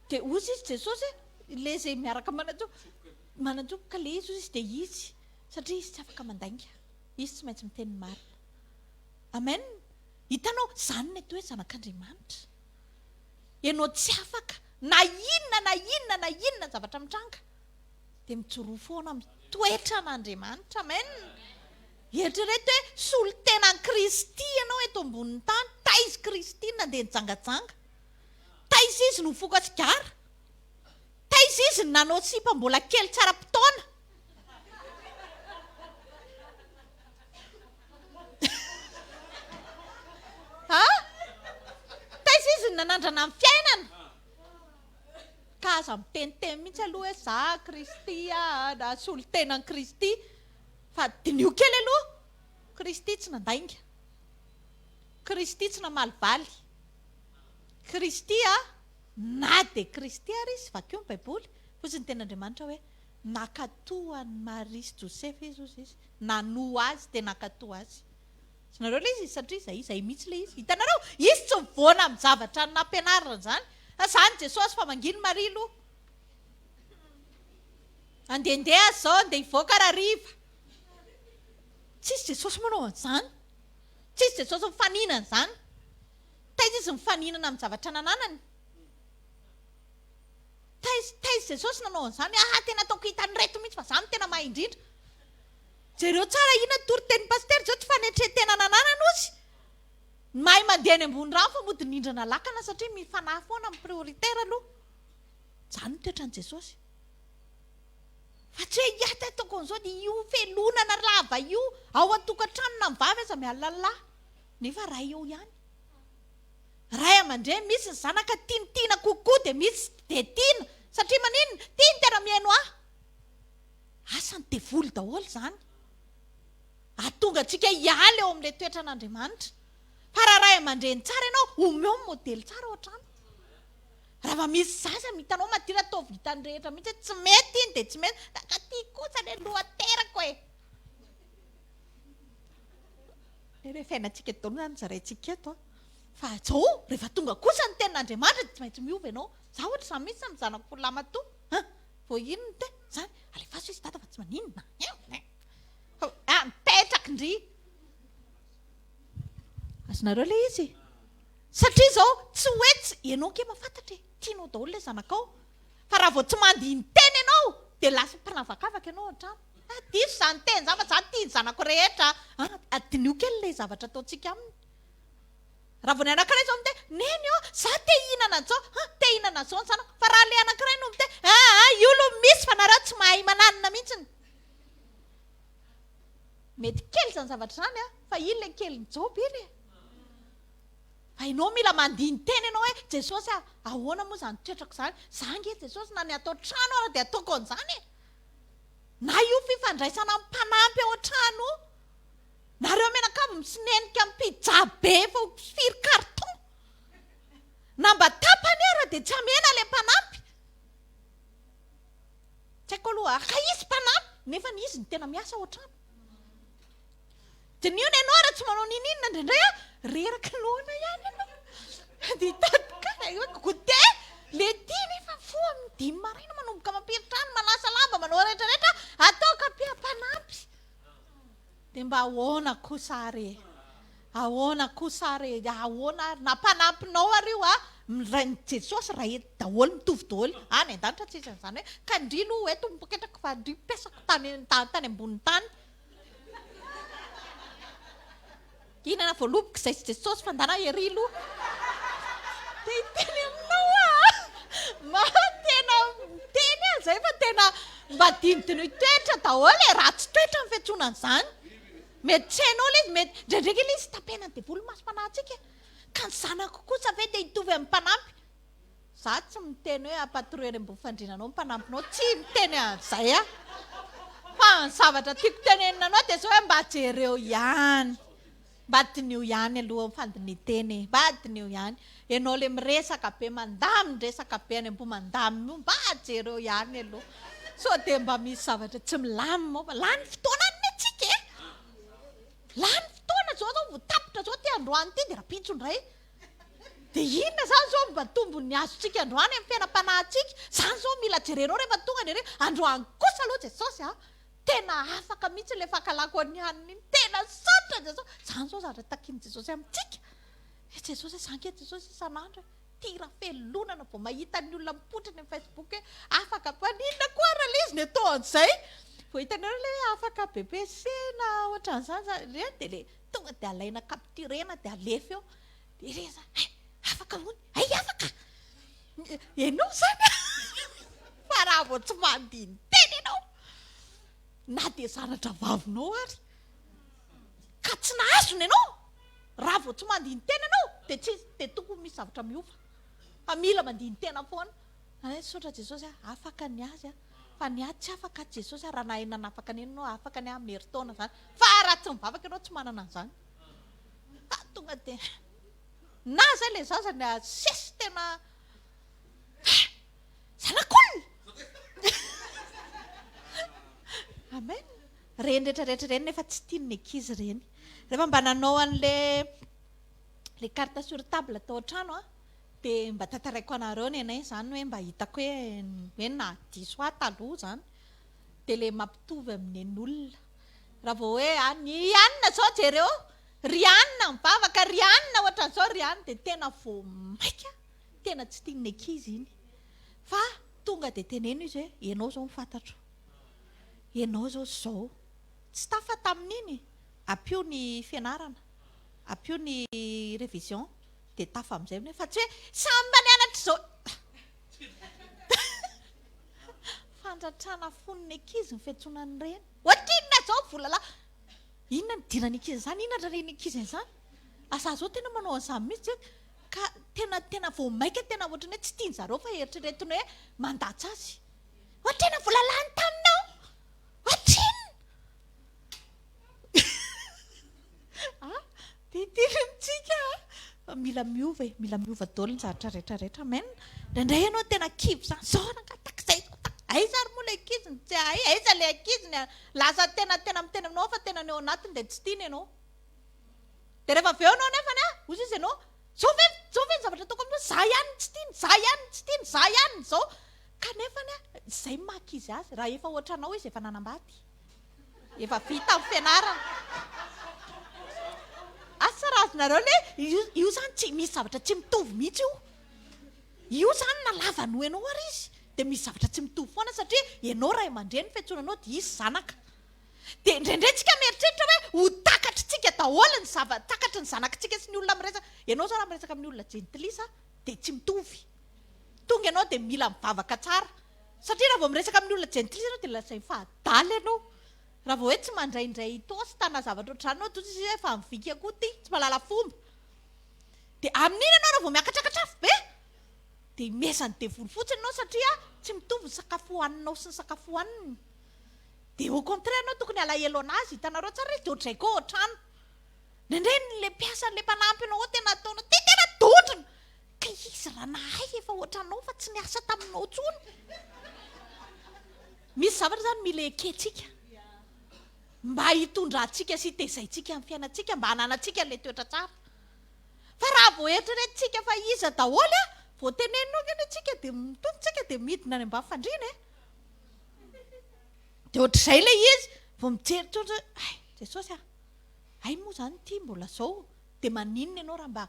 Dia ozy izy Jesosy ilay izay miaraka manadroboka ilay izy ozy dia izy satria izy tsy afaka mandainga. Izy tsy maintsy miteny marina. Amen. Hitanao zany ny atao hoe zanak'Andriamanitra. Ianao tsy afaka na inona zavatra mitranga dia mijoro foana amin'ny toetran'Andriamanitra. Amen. Eritrereto hoe solon-tenan'i Kristy ianao eto ambonin'ny tany taizy Kristy nandeha nijangajanga. Taizy izy no mifoka sigara. Taizy taiza izy nanao sipa mbola kely tsara mpitaona taiza izy nanandrana amin'ny fiainana ka aza miteniteny mihitsy aloha hoe za Kristy na solon-tenan'i Kristy fa dinio kely aloha Kristy tsy nandainga Kristy tsy namalivaly Kristy na de Kristy ary izy vakeo ny baiboly fosy ny ten'Andriamanitra hoe nakatoany Maria sy Josepha izy ozy izy nanoa azy de nakatoa azy sy nareo le izy satria izay mihitsy le izy hitanareo izy tsy mivoana amin'ny zavatra ny nampianarina zany zany Jesosy fa manginy Maria aloha andehandeha azy zao andeha hivoaka rariva tsisy Jesosy manao an'izany tsisy Jesosy mifaninana zany taiza izy mifaninana amin'ny zavatra nananany taiza Jesosy nanao an'izany tena ataoko hitany reto mihitsy fa zany tena mahaindrindra jereo tsara ina tory-teny paster zao tsy fanetretena nananana ozy mahay mandeha any ambony rano fa mody nindrana lakana satria mifanahy foana amin'ny prioritaire aloha zany ny toetran'i Jesosy fa tsy hoe iata ataoko an'izao dia io felonana lava io ao an-tokantrano na mivavy aza miala lahy nefa ray eo ihany ray aman-dreny misy ny zanaka tiana kokoa dia misy de tiana satria maninona tiany tena mihaino asany devoly daholo zany atonga antsika hiala eo amin'ilay toetran'Andriamanitra fa raha ray aman-dreny tsara ianao omeo modely tsara ohatrano raha misy zaza mitanao madina atao vitany rehetra mihitsy tsy mety iny dia tsy mety ka tia kosa le lohaterako le fiainantsika eto zany zaraintsika eto fa zao rehefa tonga kosa ny tenin'Andriamanitra tsy maintsy miova ianao za ohatra za mihitsy ny zanako lamatoa vo ino ny te zany alefaso izy dada fa tsy maninona mipetraka ndry azonareo le izy satria zao tsy hoe tsy ianao ke mahafantatra tianao daholo le zanakao fa raha vao tsy mandihy ny teny ianao dia lasa mpanavakavaka ianao an-trano diso zany teny zany fa za tia ny zanako rehetra adinio kely le zavatra ataontsika aminy raha vao ny anankiray zao mite neny za te hihinana zao te hihinana zao ny zanako fa raha le anankiray no mite io lo misy fa nareo tsy mahay mananina mihitsiny mety kely zany zavatra zany fa ino le kely ny joby iny fa ianao mila mandihy ny teny ianao hoe Jesosy ahoana moa zany toetrako zany zange Jesosy na ny atao trano ara dia ataoko an'izany na io fifandraisana amin'ny mpanampy ao an-trano nareo menakabo misinenika amin'ny pizza be fa firy carton na mba tapany ara dia tsy amena le mpanampy tsy haiko aloha ka izy mpanampy nefa ny izy ny tena miasa ao an-trano dia niona ianao raha tsy manao nininona indraindray reraka noana ihany ianao dia hitadika gote le tia nefa fo amin'ny dimy maraina manomboka mampiry-trano manasa lamba manao rehetrarehetra atao kapiam-panampy dia mba ahoana kosa are ahoana na mpanampinao ary io ny Jesosy raha eto daholo mitovy daholo any an-danitra tsisy an'izany hoe ka ndry lo eto mipoketrako fa ndry pesako tany ambony tany inana voaloboko izay sy Jesosy fandana ery loha dia teny aminao tena teny zay fa tena mba dinidino toetra daholo raha tsy toetra ny fiantsoana an'izany mety tsy hainao le izy mety ndraindraiky le izy tapenany debolo masom-panahintsika ka ny zanako kosa ve dia hitovy amin'ny mpanampy za tsy miteny hoe ampatoreny ambony fandrinanao mpanampinao tsy miteny an'izay fa ny zavatra tiako tenenina anao dia zao hoe mba jereo ihany mba dinio ihany aloha fandiniteny mba dinio ihany ianao le miresaka be mandamy resaka be any ambo mandamy io mba jereo ihany aloha so dia mba misy zavatra tsy milamina fa lany fotoana ny atsika lany fotoana zao voatapitra zao ty androany ty dia rapitso indray dia inona zany zao mba tombony azontsika androany amin'ny fiainam-panahintsika zany zao mila jerenao rehefa tonga ny re androany kosa aloha Jesosy tena afaka mihitsy le fakalako any haniny iny tena sotra Jesosy zany zao zavatra takiny Jesosy amintsika Jesosy zange Jesosy isan'andro tira felonana vao mahita ny olona mipotrany amin'ny Facebook hoe afaka paninona koa raha le izy ny atao an'izay vao hitanareo le afaka BBC na ohatran'izany reny dia le tonga dia alaina kaptirena dia alefa eo dia reza afaka hony afaka ianao zany fa raha raha vao tsy mandihy ny teny ianao na dia zanatra vavinao ary ka tsy nahazony ianao raha vao tsy mandihy ny teny ianao dia tokony misy zavatra miova fa mila mandihy ny tena foana saotra Jesosy afaka ny azy fa ny ady tsy afaka Jesosy raha nahenana afaka ny enao afaka ny amin'ny herintaona zany fa raha tsy mivavaka ianao tsy manana an'izany tonga dia na zay le zazany asesy tena zanak'olona amen reny rehetrarehetra reny nefa tsy tiany ny ankizy reny rehefa mba nanao an'le carte sur table tao an-trano dia mba tantaraiko anareo ny anay zany hoe mba hitako hoe na diso ahy taloha zany dia le mampitovy amin'ny an'olona raha vao hoe ny anina zao jereo ry anina mivavaka ry anina ohatran'izao ry anina dia tena vao maika tena tsy tiany ankizy iny fa tonga dia teneno izy hoe ianao zao mifantatro ianao zao zao tsy tafa tamin'iny ampio ny fianarana ampio ny révision dia tafa amin'izay fa tsy hoe samba nianatra zao fandratrana fon'ny ankizy ny fiantsonany reny ohatrinona zao volalà inona ny dirany ankizy zany inona rareny ankizy zany asa zao tena manao an'izany mihitsy ka tena vao maika tena ohatrany hoe tsy tiany zareo fa eritreretiny hoe mandatsy azy ohatrena volalany taminao ohatrina tirintsika mila miova daholo ny zavatra rehetrarehetra amen ndraindray ianao tena kivy zany zao nangatak'izay aiza ary moa le ankizy tsy aiza le ankizy lasa tena miteny aminao fa tena neo anatiny dia tsy tiany ianao dia rehefa avy eo anao nefany ozy izy ianao zao ve ny zavatra ataoko aminao za ihany tsy tiany za ihany tsy tiany za ihany zao kanefany zay maky izy azy raha efa ohatranao izy efa nanambady efa vita amin'ny fianarana asa razonareo le io zany tsy misy zavatra tsy mitovy mihitsy io zany nalavano ianao ary izy dia misy zavatra tsy mitovy foana satria ianao ray aman-dreny fiantsonanao dia izy zanaka dia indraindray tsika mieritreritra hoe ho takatra tsika daholo ny takatra ny zanakitsika sy ny olona miresaka ianao zao raha miresaka amin'ny olona jentilisa dia tsy mitovy tonga ianao dia mila mivavaka tsara satria raha vao miresaka amin'ny olona jentilisa ianao dia lasay fahadala ianao raha vao hoe tsy mandraindray to sy tana zavatra ohatranao toy izy hoe fa mivika koa ty tsy malala fomba dia amin'iny ianao raha vao miakatrakatrafo be dia mesany devoly fotsiny ianao satria tsy mitovy ny sakafo hohaninao sy ny sakafo hohaniny dia au contraire ianao tokony alahelo anazy hitanareo tsara izy dia ohatray koa ohatrano ndraindray le mpiasa le mpanampy ianao tena ataonao tena dotrina ka izy raha nahay efa ohatranao fa tsy niasa taminao tsony misy zavatra zany mila ekentsika mba hitondra antsika sy tezaintsika amin'ny fiainantsika mba hananantsika le toetra tsara fa raha vao eritreretintsika fa iza daholo vao tenenao keny atsika dia mitontsika dia midina any ambany fandriana dia ohatr'izay le izy vao mijeritrota Jesosy ay moa zany ty mbola zao dia maninona ianao raha mba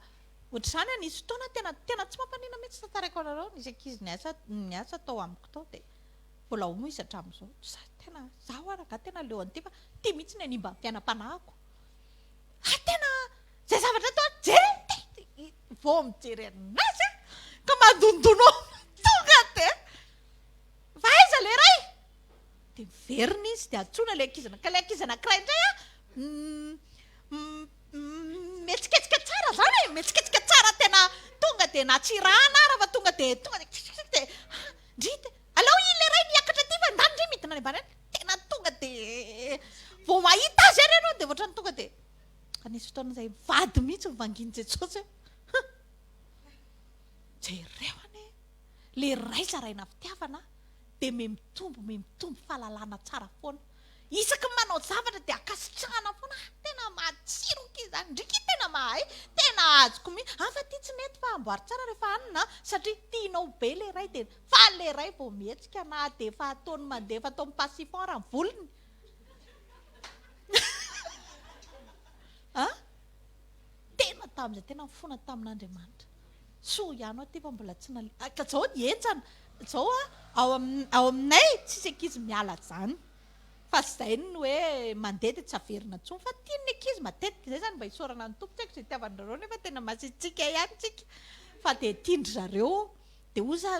ohatr'izany nisy fotoana tena tsy mampanina mihitsy tantaraiko anareo nisy ankizy niasa tao amiko tao dia mbola ho moa izy hatramin'izao tena zaho araka tena leo an'ity fa ty mihitsy ny animba fiainam-panahako tena zay zavatra tao jery vao mijery anazy ka mandondonao tonga dia fa aiza le ray dia miverina izy dia atsoina le ankizana ka le ankizana kiray indray mietsiketsika tsara zany mietsiketsika tsara tena tonga dia natsirahana raha fa tonga dia drita alao iny le ray niakatra ty fa ndany ndray midina any ambany any tena tonga dia vao mahita azy ary ianao dia ohatrany tonga dia anisy fotoana izay vady mihitsy mivanginy Jesosy jereo ane le ray zaraina fitiavana dia mitombo fahalalana tsara foana isaky manao zavatra dia akasitrahana foana tena matsiro ankizy zany ndriky tena mahay tena azoko mihitsy fa ty tsy mety fa amboary tsara rehefa anina satria tianao be le ray dia fa le ray vao mihetsika na dia efa ataony mandeha efa atao mipasifon raha ny volony tena tamin'izay tena mifona tamin'Andriamanitra soa ihany ty fa mbola tsy ka zao entsana zao ao aminay tsisy ankizy miala zany fa zay ny hoe mandeha dia tsy averina ntsony fa tiany ankizy matetika izay zany mba hisorana ny tompo tsika izay tiavan'ireo nefa tena masitsika ihany tsika fa dia tiandry zareo dia oza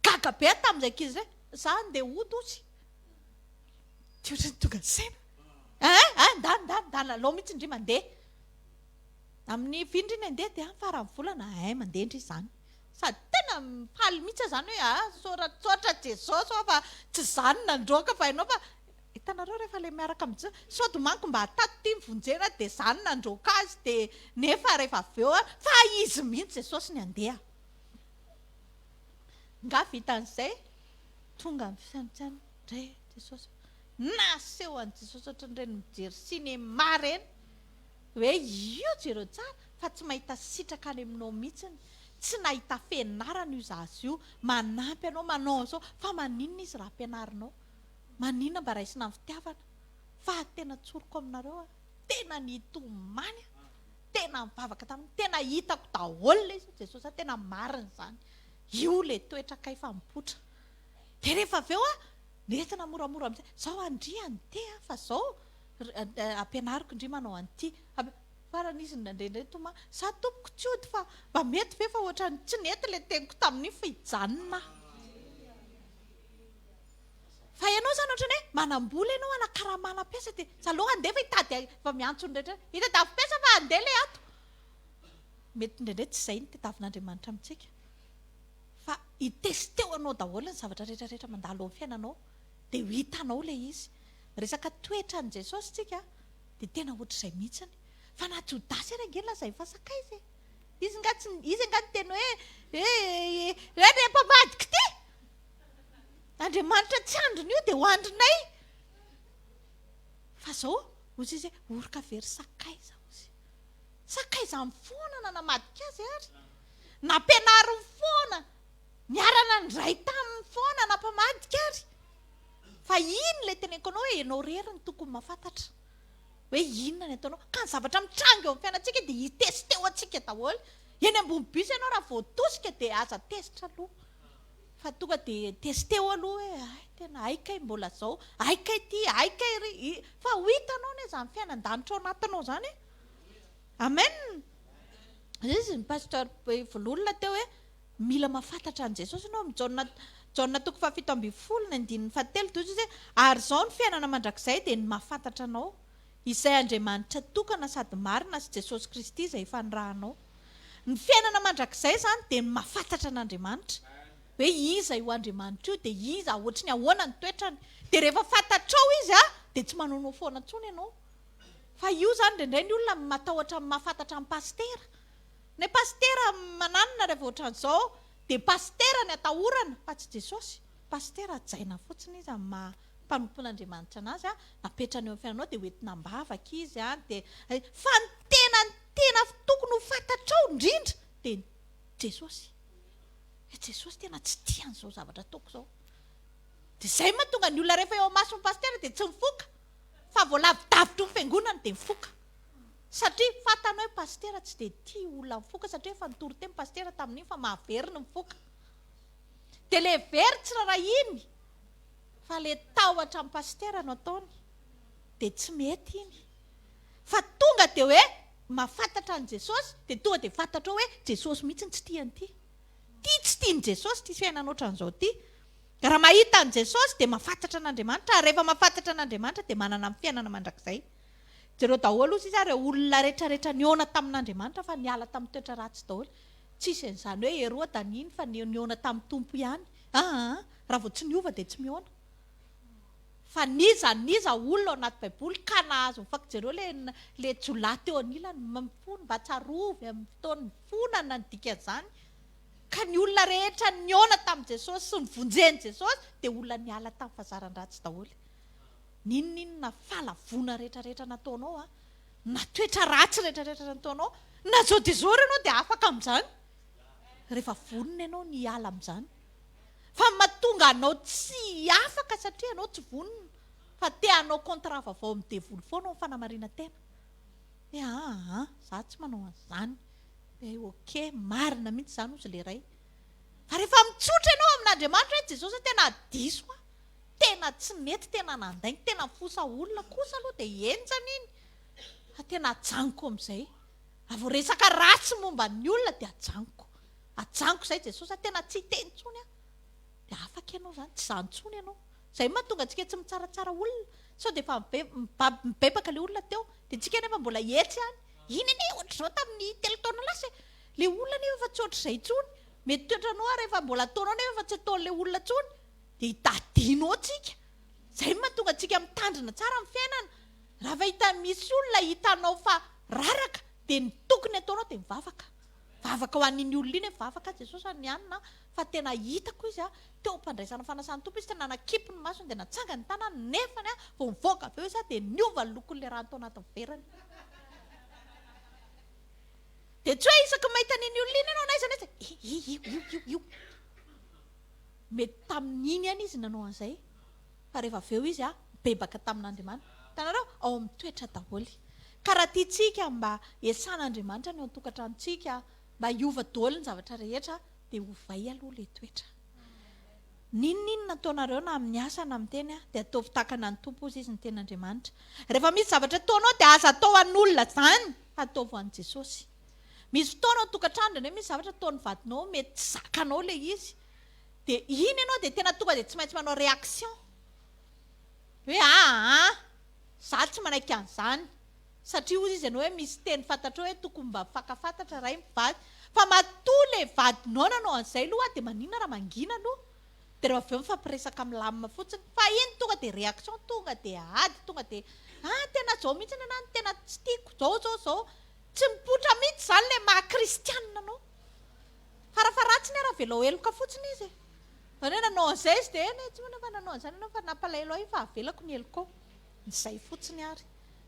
gaga be tamin'izay ankizy zay za andeha odosy ty otrany tonga saina ndana lao mihitsy indry mandeha amin'ny vindriny andeha dia farany volana mandeha indry izany sady tena mifaly mihitsy zany hoe sotra Jesosy fa tsy zany nandroaka fa ianao fa hitanareo rehefa le miaraka amin'Jesosy sody manko mba hatato ty mivonjena dia zany nandroaka azy dia nefa rehefa avy eo fa izy mihitsy Jesosy ny andeha nga vitan'izay tonga amin'ny fiantsany dray Jesosy naseho an' Jesosy ohatran'ireny mijery cinéma reny hoe io jereo tsara fa tsy mahita sitraka any aminao mihitsiny tsy nahita fianarana io zazy io manampy anao manao zao fa maninona izy raha ampianarinao maninona mba raisina amin'ny fitiavana fa tena tsoroko aminareo tena nitomany tena mivavaka taminy tena hitako daholo izy Jesosy tena marina zany io le toetra kay fa mipotra dia rehefa avy eo nentina moramora amin'izay zao andry anty fa zao ampianariko indry manao anty farany izy nandrendray toma za tompoko tsy ody fa mba mety ve fa ohatrany tsy nety le teniko tamin'iny fa hijanona fa ianao zany ohatrany hoe manam-bola ianao anakaramana mpiasa dia zaloha andeha fa hitady fa miantsony rehetra hitadiavy mpiasa fa andeha le ato mety indraindray tsy izay ny tadiavin'Andriamanitra amintsika fa hitesteo anao daholo ny zavatra rehetrarehetra mandalo amin'ny fiainanao dia ho hitanao le izy resaka toetra an' Jesosy tsika dia tena ohatr'izay mihitsiny fa na Jodasy ary angely lazay fa sakay izay izy nga ny teny hoe rehefa madika ty Andriamanitra tsy androny io dia ho andronay fa zao ozy izy hoe oroka very sakay za ozy sakay za mifoana na namadika azy ary nampianariny foana niarana ny ray tamin'ny foana nampamadika ary fa ino le teneko anao hoe ianao rery ny tokony mahafantatra hoe inona ny ataonao ka ny zavatra mitrango eo amin'ny fiainantsika dia hitesteo antsika daholo eny ambony bus ianao raha voatosika dia aza tesitra aloha fa tonga dia testeo aloha hoe tena aikay mbola zao aikay ty aikay ry fa ho hitanao ny zany fiainan-danitra ao anatinao zany amen izy ny pasteur vololona teo hoe mila mahafantatra an' Jesosy ianao amin'ny Jaona toko 7:17 toy izy ary zao ny fiainana mandrakizay dia ny mahafantatra anao izay Andriamanitra tokana sady marina sy Jesosy Kristy izay efa nirahanao ny fiainana mandrakizay zany dia ny mahafantatra an'Andriamanitra hoe iza io Andriamanitra io dia iza ohatrany ahoana ny toetrany dia rehefa fantatrao izy dia tsy manaonao foana intsony ianao fa io zany indraindray ny olona matahotra mahafantatra amin'ny pastera ny pastera mananona rehefa ohatran'izao dia pastera ny atahorana fa tsy Jesosy pastera jaina fotsiny izy amin'ny mampanompon'Andriamanitra anazy napetrany eo amin'ny fiainanao dia hoentina mbavaka izy dia fa ny tena tokony ho fantatrao indrindra dia Jesosy Jesosy tena tsy tian'izao zavatra ataoko zao dia izay mahatonga ny olona rehefa eo mason'ny pastera dia tsy mifoka fa voalavidavitra ny fiangonana dia mifoka satria fantanao hoe pastera tsy dia tia olona mifoka satria efa nitory teny pastera tamin'iny fa mahavery ny mifoka dia le very tsy rarahiny fa le tahotra amin'ny pastera no ataony dia tsy mety iny fa tonga dia hoe mahafantatra an' Jesosy dia tonga dia fantatrao hoe Jesosy mihitsy ny tsy tiany ty tsy tiany Jesosy ty fiainana ohatran'izao ty raha mahita an' Jesosy dia mahafantatra an'Andriamanitra ary rehefa mahafantatra an'Andriamanitra dia manana amin'ny fiainana mandrakizay jereo daholo izy ireo olona rehetrarehetra niona tamin'Andriamanitra fa niala tamin'ny toetra ratsy daholo tsisy an'izany hoe eroa daniny fa niona tamin'ny tompo ihany raha vao tsy niova dia tsy miona fa niza olona ao anaty baiboly ka nahazo mifaky jereo le jolay teo anilany mifona mba tsarovy amin'ny fotoan'ny fonana ny dikan'izany ka ny olona rehetra niona tamin'i Jesosy sy nivonjeny Jesosy dia olona niala tamin'ny fahazaran-dratsy daholo ninona fahalavona rehetrarehetra nataonao na toetra ratsy rehetrarehetra nataonao na zao dia zao ianao dia afaka amin'izany rehefa vonona ianao niala amin'izany fa mahatonga anao tsy afaka satria anao tsy vonona fa te anao contrat vaovao amin'ny devoly foana ao fanamariana tena za tsy manao an'izany okey marina mihitsy izany ozy le ray fa rehefa mitsotra ianao amin'Andriamanitra hoe Jesosy tena diso tena tsy mety tena nandainy tena fosa olona kosa aloha dia enjana iny fa tena ajanoko amin'izay avy resaka ratsy momba ny olona dia ajanoko izay Jesosy tena tsy hitentsony dia afaka ianao ianao zany tsy zantsony ianao zay mahatonga antsika tsy mitsaratsara olona sao de efa mibebaka le olona teo de tsika nefa mbola etsy any iny ane ohatra zao tamin'ny 3 taona lasa le olona nefa efa tsy ohatra izay tsony mety toetranao rehefa mbola ataonao nefa efa tsy ataon'le olona tsony de hitadinao tsika zay mahatonga antsika mitandrina tsara amin'ny fiainana raha fa hita misy olona hitanao fa raraka de ny tokony ataonao de mivavaka ho an'iny olona iny mivavaka Jesosy any anina fa tena hitako izy teo ampandraisana fanasany tompo izy tena nakipy ny masony de natsanga ny tanany nefany vao mivoaka avy eo izy de niova ny lokon'le raha tao anatin'ny verany de tsy hoe isaka mahita n'iny olona iny ianao na izany io mety tamin'iny any izy nanao an'izay fa rehefa avy eo izy bebaka tamin'Andriamanitra tanareo ao amin'ny toetra daholo ka raha tiatsika mba esan'Andriamanitra ny ao an-tokantranontsika mba hiova daholo ny zavatra rehetra de ovay aloha le toetra ninonino nataonareo na amin'ny asa na amin'ny teny de ataovy takana ny tompo ozy izy ny ten'Andriamanitra rehefa misy zavatra ataonao de aza atao an'olona zany ataovy ho an'i Jesosy misy fotoana ao tokantrano de misy zavatra ataon'ny vadinao mety tsy zakanao le izy de iny ianao de tena tonga de tsy maintsy manao réaction hoe za tsy manaiky an'izany satria ozy izy ianao hoe misy teny fantatra hoe tokony mba fakafantatra ray mivady fa matoa le vadinao nanao an'izay aloha de manina raha mangina aloha de rehefa avy eo mifampiresaka amin'ny lamina fotsiny fa iny tonga de réaction tonga de ady tonga de tena zao mihitsy ny anany tena tsy tiako zao tsy mipotra mihitsy zany le maha-kristianina anao farafaratsiny raha velao eloka fotsiny izy fa hoe nanao an'izay izy de tsy mana fa nanao an'izany anao fa nampalaelo iny fa avelako ny eloko izay fotsiny ary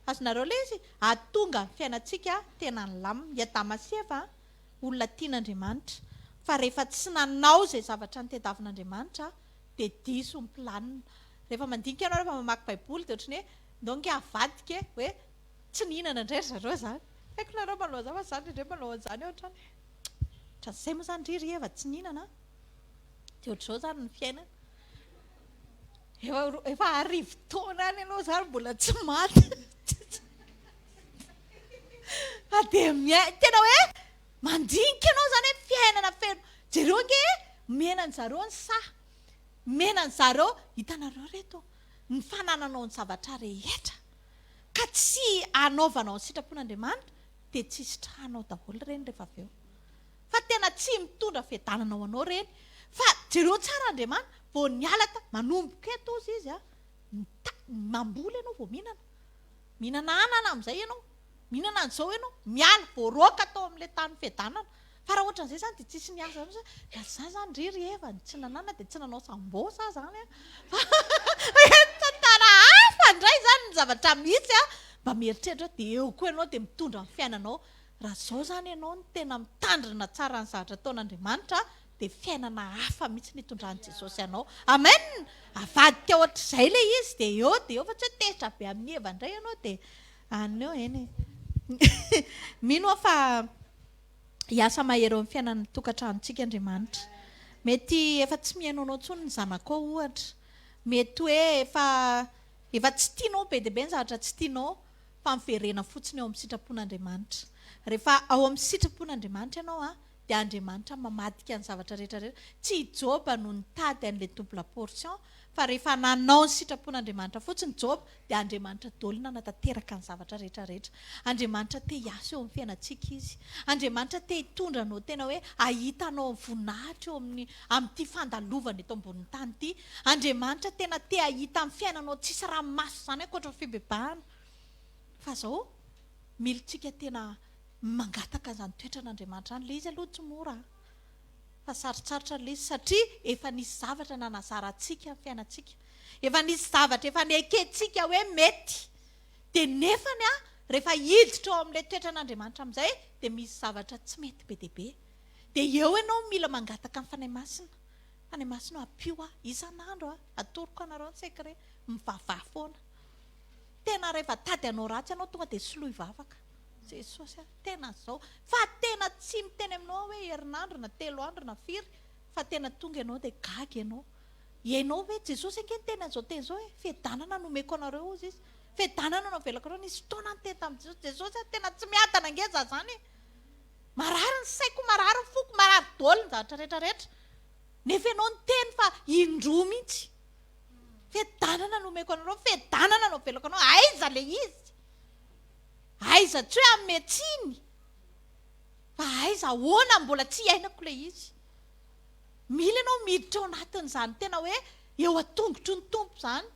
azonareo le izy atonga fiainantsika tena ny lamina iadamaseva olona tian'Andriamanitra fa rehefa tsy nanao zay zavatra nitadiavin'Andriamanitra de diso ny planina rehefa mandinika ianao rehefa mamaky baiboly de ohatrany hoe donc avadika hoe tsy nihinana indray zareo zany haiko nareo manao zany fa zany indray manao an'izany ohatrany ohatran'izay moa zany riry eva tsy nihinana de ohatr'izao zany ny fiainana efa arivo taona any ianao zany mbola tsy maty de tena hoe mandinika ianao zany hoe fiainana feno jereo nge menany zareo ny menany zareo hitanareo reto ny fanananao ny zavatra rehetra ka tsy anaovanao ny sitrapon'Andriamanitra de tsy isitranao daholo reny rehefa avy eo fa tena tsy mitondra fiadananao anao reny fa jereo tsara Andriamanitra vao nialata manomboka eto izy izy mamboly ianao vao mihinana anana amin'izay ianao mihinana an'izao ianao miala vao roka atao amin'le tany fiadanana fa raha ohatran'izay zany de tsisy niasa za zany riry eva tsy nanana de tsy nanao sambosa zany tantara hafa indray zany ny zavatra mihitsy mba mieritreritra de eo koa ianao de mitondra ny fiainanao raha zao zany ianao ny tena mitandrina tsara ny zavatra ataon'Andriamanitra de fiainana hafa mihitsy nitondran'i Jesosy ianao amen avadika ohatr'izay le izy de eo fa tsy hoe tehitra be amin'ny eva indray ianao de aneo eny mino aho fa hiasa mahery eo amin'ny fiainan'ny tokantranontsika Andriamanitra mety efa tsy miainao tsony ny zanakao ohatra mety hoe efa tsy tianao be dia be ny zavatra tsy tianao fa miverena fotsiny eo amin'ny sitrapon'Andriamanitra rehefa ao amin'ny sitrapon'Andriamanitra ianao dia Andriamanitra mamadika ny zavatra rehetrarehetra tsy Joba no nitady an'ilay double portion fa rehefa nanao ny sitrapon'Andriamanitra fotsiny Joba dia Andriamanitra daolina natateraka ny zavatra rehetrarehetra Andriamanitra te hiasa eo amin'ny fiainantsika izy Andriamanitra te hitondra anao tena hoe ahitanao voninahitra eo amin'ity fandalovana eto ambonin'ny tany ity Andriamanitra tena te ahita amin'ny fiainanao tsisy ranomasy zany ankoatra fibebahana fa zao militsika tena mangataka izany toetran'Andriamanitra any le izy aloha tsy mora fa sarotsarotra le izy satria efa nisy zavatra nanazarantsika amin'ny fiainantsika efa nisy zavatra efa niekentsika hoe mety de nefany rehefa hiditra ao amin'ilay toetran'Andriamanitra amin'izay de misy zavatra tsy mety be dia be de eo ianao mila mangataka amin'ny fanahy masina ampio isan'andro atoroko anareo ny sekret mivavaha foana tena rehefa tady anao ratsy ianao tonga de soloy vavaka Jesosy tena zao fa tena tsy miteny aminao hoe herinandro na 3 andro na 4 fa tena tonga ianao de gaga ianao hoe Jesosy ange tena zao teny zao hoe fiadanana nomeko anareo ozy izy fiadanana no avelako anareo nisy fotoana ny teny tamin'i Jesosy tena tsy miadana angeza zany marary ny saiko marary ny foko marary daoly ny zavatra rehetrarehetra nefa ianao ny teny fa indroa mihitsy. Fiadanana no omeko anareo, fiadanana no velako anao. Aiza le izy, aiza tsy hoe ametsiny, fa aiza ahoana mbola tsy iainako le izy. Mila ianao miditra ao anatin'izany tena hoe eo atongotry ny tompo izany.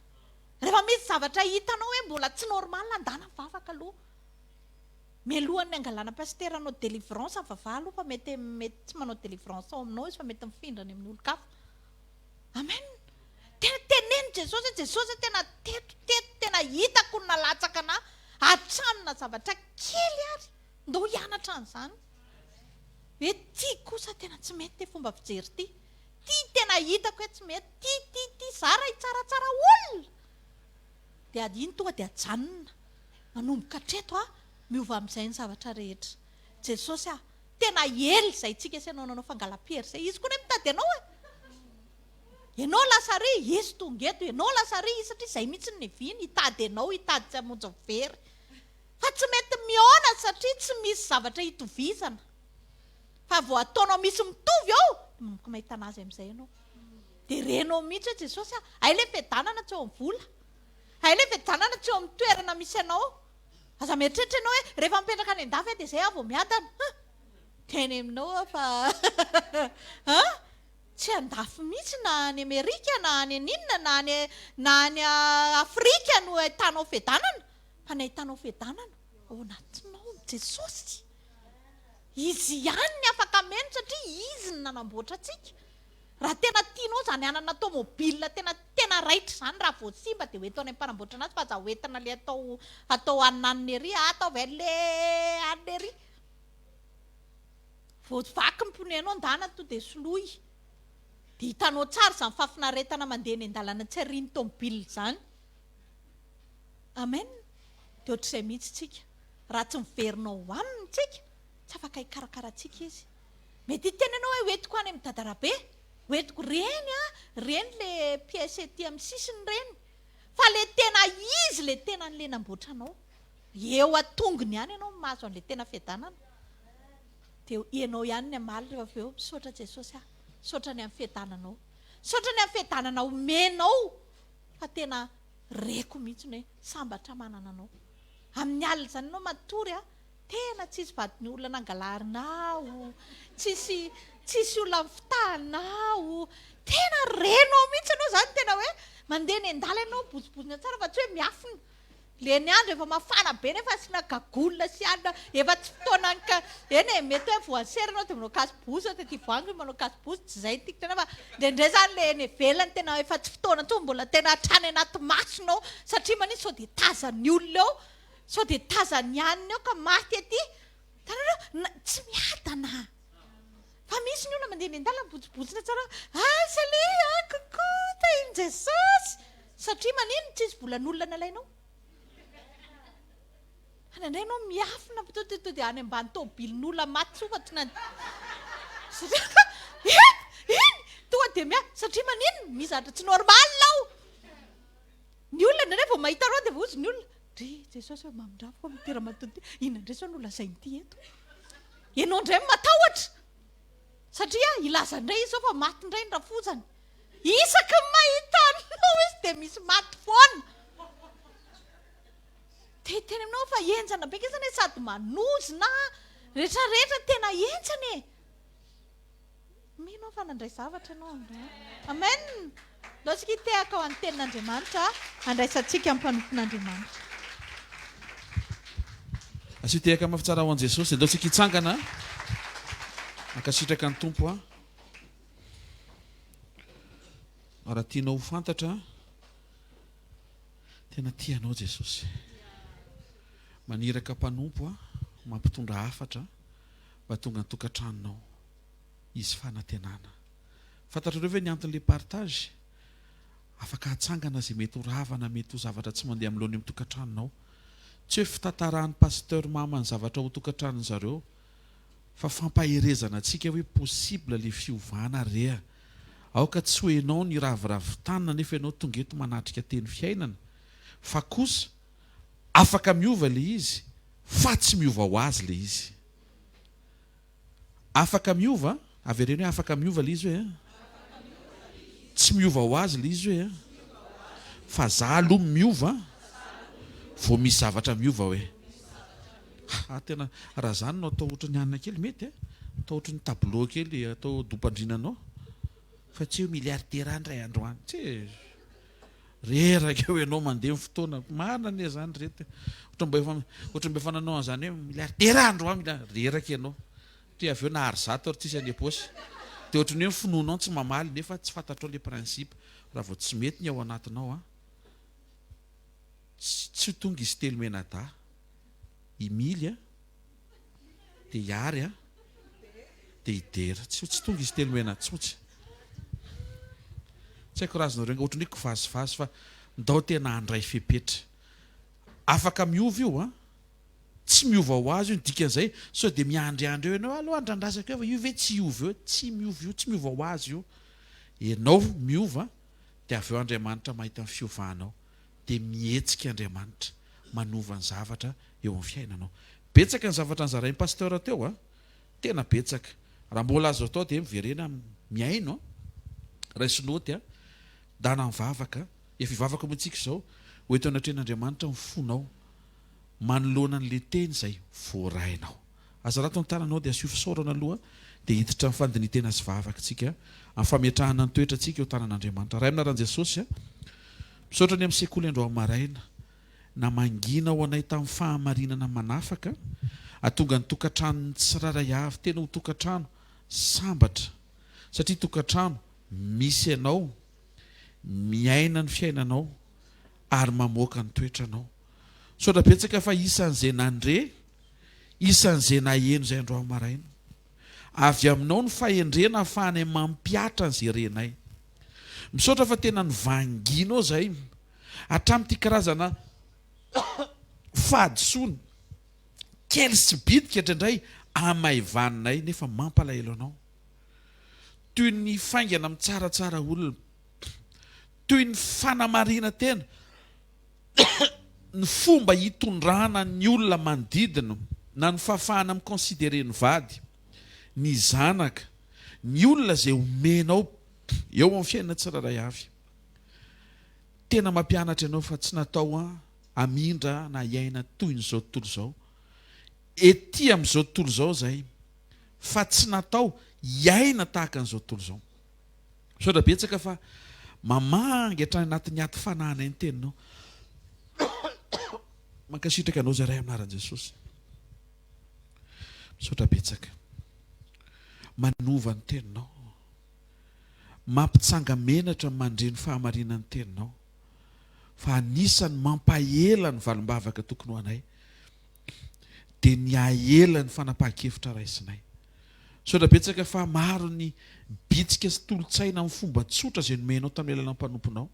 Rehefa misy zavatra hitanao hoe mbola tsy normal, andana mivavaka aloha. Mialohan'ny angalana pasitera hanao délivrance vavah aloha, fa mety tsy manao délivrance ao aminao izy, fa mety mifindrany amin'ny olo-kafa. Amen. Tena teneny Jesosy, Jesosy tena teto tena hitako ny nalatsaka anahy, atranona zavatra kely ary ndao hianatra an'izany. Hoe ty kosa tena tsy mety ty fomba fijery ty. Ty tena hitako hoe tsy mety, ty zara hitsaratsara olona. Dia iny tonga dia ajanona. Manomboka hatreto miova amin'izay ny zavatra rehetra. Jesosy tena ely izay tsika sy ianao nanao fangalam-pery izay. Izy koa ne mitady ianao ianao lasary, izy tonga eto, ianao lasary, izy satria izay mihitsy ny viny, hitady ianao, hitady tsy hamonjy very. Fa tsy mety miona satria tsy misy zavatra hitovizana. Fa vao ataonao misy mitovy ao, manomboka mahita anazy amin'izay ianao. Dia renao mihitsy hoe Jesosy hay le fiadanana tsy eo amin'ny vola, hay le fiadanana tsy eo amin'ny toerana misy ianao. Aza mieritreritra ianao hoe rehefa mipetraka any an-dafy dia izay vao miadana. Teny aminao fa tsy andafy mihitsy na any Amerika, na any aninona, na any Afrika no ahitanao fiadanana. Fa ny ahitanao fiadanana ao anatinao Jesosy. Izy ihany ny afaka meno satria izy ny nanamboatra antsika. Raha tena tianao izany anana tomobila tena raitra izany, raha vao simba dia hoeto any mpanamboatra anazy, fa aza hoentina le atao ananiny ery, atao le aniny ery. Vao vaky ny pneu-nao andana to dia soloy. Dia hitanao tsara izany fafinaretana mandeha ny an-dalana tsy arian'ny tomobila izany. Amen. Dia ohatr'izay mihitsy tsika. Raha tsy miverinao aminy tsika, tsy afaka hikarakaratsika izy. Mety hiteny ianao hoe hoentiko any amin'ny dadarabe, hoentiko reny le pièce ety amin'ny sisiny reny. Fa le tena izy, le tena n'le namboatra anao. Eo atongony ihany ianao mahazo an'le tena fiadanana. Dia ianao ihany ny amaly rehefa avy eo misaotra Jesosy saotra ny amin'ny fiadananao. Saotra ny amin'ny fiadanana omenao. Fa tena reko mihitsy hoe sambatra manana anao. Amin'ny alina izany ianao matory tena tsisy vadiny olona nangalarinao, tsisy olona fitahanao. Tena renao mihitsy ianao izany, tena hoe mandeha ny an-dala ianao bozibozina tsara fa tsy hoe miafina. Le ny andro efa mafana be nefa asina gagolina sy andro efa tsy fotoana eny mety hoe voasera ianao dia manao kasibozy, ty voangy manao kasibozy, tsy izay tiako tena, fa indraindray izany le eny ivelany tena efa tsy fotoana intsony, mbola tena hatrany anaty masonao satria maniny sao dia tazany olona eo, sao dia tazany anina eo ka maty aty. Tanareo tsy miadana. Fa misy ny olona mandeha ny an-dalana bozibozina tsara, sale kokota iny Jesosy, satria manino tsisy volan'olona nalainao. Anandray ianao miafina to dia any ambany tomobilin'olona maty sofatry iny tonga dia satria manino mizatra tsy normal ao. Ny olona indraindray vao mahita reo dia vozy ny olona, ry Jesosy hoe mamindrafo fa mitera matoty, inona indray sao no lazainy ity eto. Ianao indray matahotra satria ilaza indray izy fa maty indray ny rafozany. Isaky ny mahita anao izy dia misy maty foana. Teny aminao fa enjana be izany sady manozina rehetrarehetra tena enjana e. Minao fa nandray zavatra ianao. Amen. Loasika hitehaka ao amin'ny tenin'Andriamanitra, andraisantsika amin'ny mpanompon'Andriamanitra. Asio tehaka mafitsara ho an' Jesosy, dia andaontsika hitsangana ankasitraka ny tompo raha tianao ho fantatra tena tianao Jesosy. Maniraka mpanompo mampitondra hafatra mba tonga ny tokantranonao izy fanantenana. Fantatrareo ve ny anton'ilay partage? Afaka hatsangana izay mety ho ravana, mety ho zavatra tsy mandeha amin'ny loany amin'ny tokantranonao. Tsy hoe fitantarahan'ny pasteur mama ny zavatra ho tokantranon zareo, fa fampaherezana antsika hoe possible le fiovana rea. Aoka tsy hoe ianao ny raviravitanina nefa ianao tonga eto manatrika teny fiainana, fa kosa afaka miova le izy fa tsy miova ho azy le izy. Afaka miova, avereny hoe afaka miova le izy hoe tsy miova ho azy le izy hoe fa za aloha miova vao misy zavatra miova hoe tena raha zany no atao ohatry ny anina kely mety atao ohatry ny tableau kely atao dopandrinanao fa tsy hoe milliardaire andray androany tsy reraka hoe ianao mandeha ny fotoana marina anie zany rety ohatry mba efa nanao an'izany hoe milliardaire androany reraka ianao ty avy eo nahary zato ary tsisy any aposy dia ohatry ny hoe finoanao tsy mamaly nefa tsy fantatrao le principe raha vao tsy mety ny ao anatinao tsy tonga izy telo menada imily dia iary dia idera tsy tonga izy telo mena tsotsy tsy haiko razonareo ohatry ny kivasivazy fa ndao tena andray fepetra afaka miova io tsy miova ho azy io dikan'izay sao dia miandryandry eo ianao aloha andrandrasaka eo fa io ve tsy miova eo tsy miova io tsy miova ho azy io ianao miova dia avy eo Andriamanitra mahita ny fiovanao dia mihetsika Andriamanitra manova ny zavatra eo amin'ny fiainanao betsaka ny zavatra nizarain'ny pasteur teo tena betsaka raha mbola azo atao dia miverena miaino raisinoty dana mivavaka efa ivavaka moantsika izao ho eto anatren'Andriamanitra mifonao manoloana n'le teny izay voarainao aza raha tony tananao dia asio fisaorana aloha dia hiditra amin'ny fandinitena sy vavaka tsika amin'ny fametrahana ny toetra tsika eo tanan'Andriamanitra raha aminaran Jesosy misaotra ny amin'ny sekoly andro maraina na mangina ho anay tamin'ny fahamarinana manafaka atonga ny tokantrano tsy raray avy tena ho tokantrano sambatra satria tokantrano misy ianao miaina ny fiainanao ary mamoaka ny toetranao saotra betsaka fa isan'izay nandre isan'izay naheno izay andro maraina avy aminao ny fahendrena ahafahanay mampiatra an'izay renay misaotra fa tena nyvanginao zay hatramin'ity karazana fahadisoana kely sy bidika hatraindray amaivaninay nefa mampalahelo anao toy ny faingana amin'ny tsaratsara olona toy ny fanamarina tena ny fomba hitondrana ny olona manodidina na ny fahafahana amin'ny considéré ny vady ny zanaka ny olona izay omenao eo amin'ny fiainana tsiraray avy tena mampianatra ianao fa tsy natao amindra na iaina toy nyzao tontolo izao ety amin'izao tontolo izao zay fa tsy natao iaina tahaka an'izao tontolo izao saotra betsaka fa mamangatra anatin'ny aty fanahana ny teninao mankasitraka anao zay ray aminaran Jesosy misaotra betsaka manova ny teninao mampitsanga menatra mandre ny fahamarinany teninao fa anisany mampahela ny valim-bavaka tokony ho anay dia ny ahela ny fanapahan-kevitra raisinay saotra betsaka fa maro ny bitsika sy tolotsaina amin'ny fomba tsotra izay nomenao tamin'ny lalana mpanomponao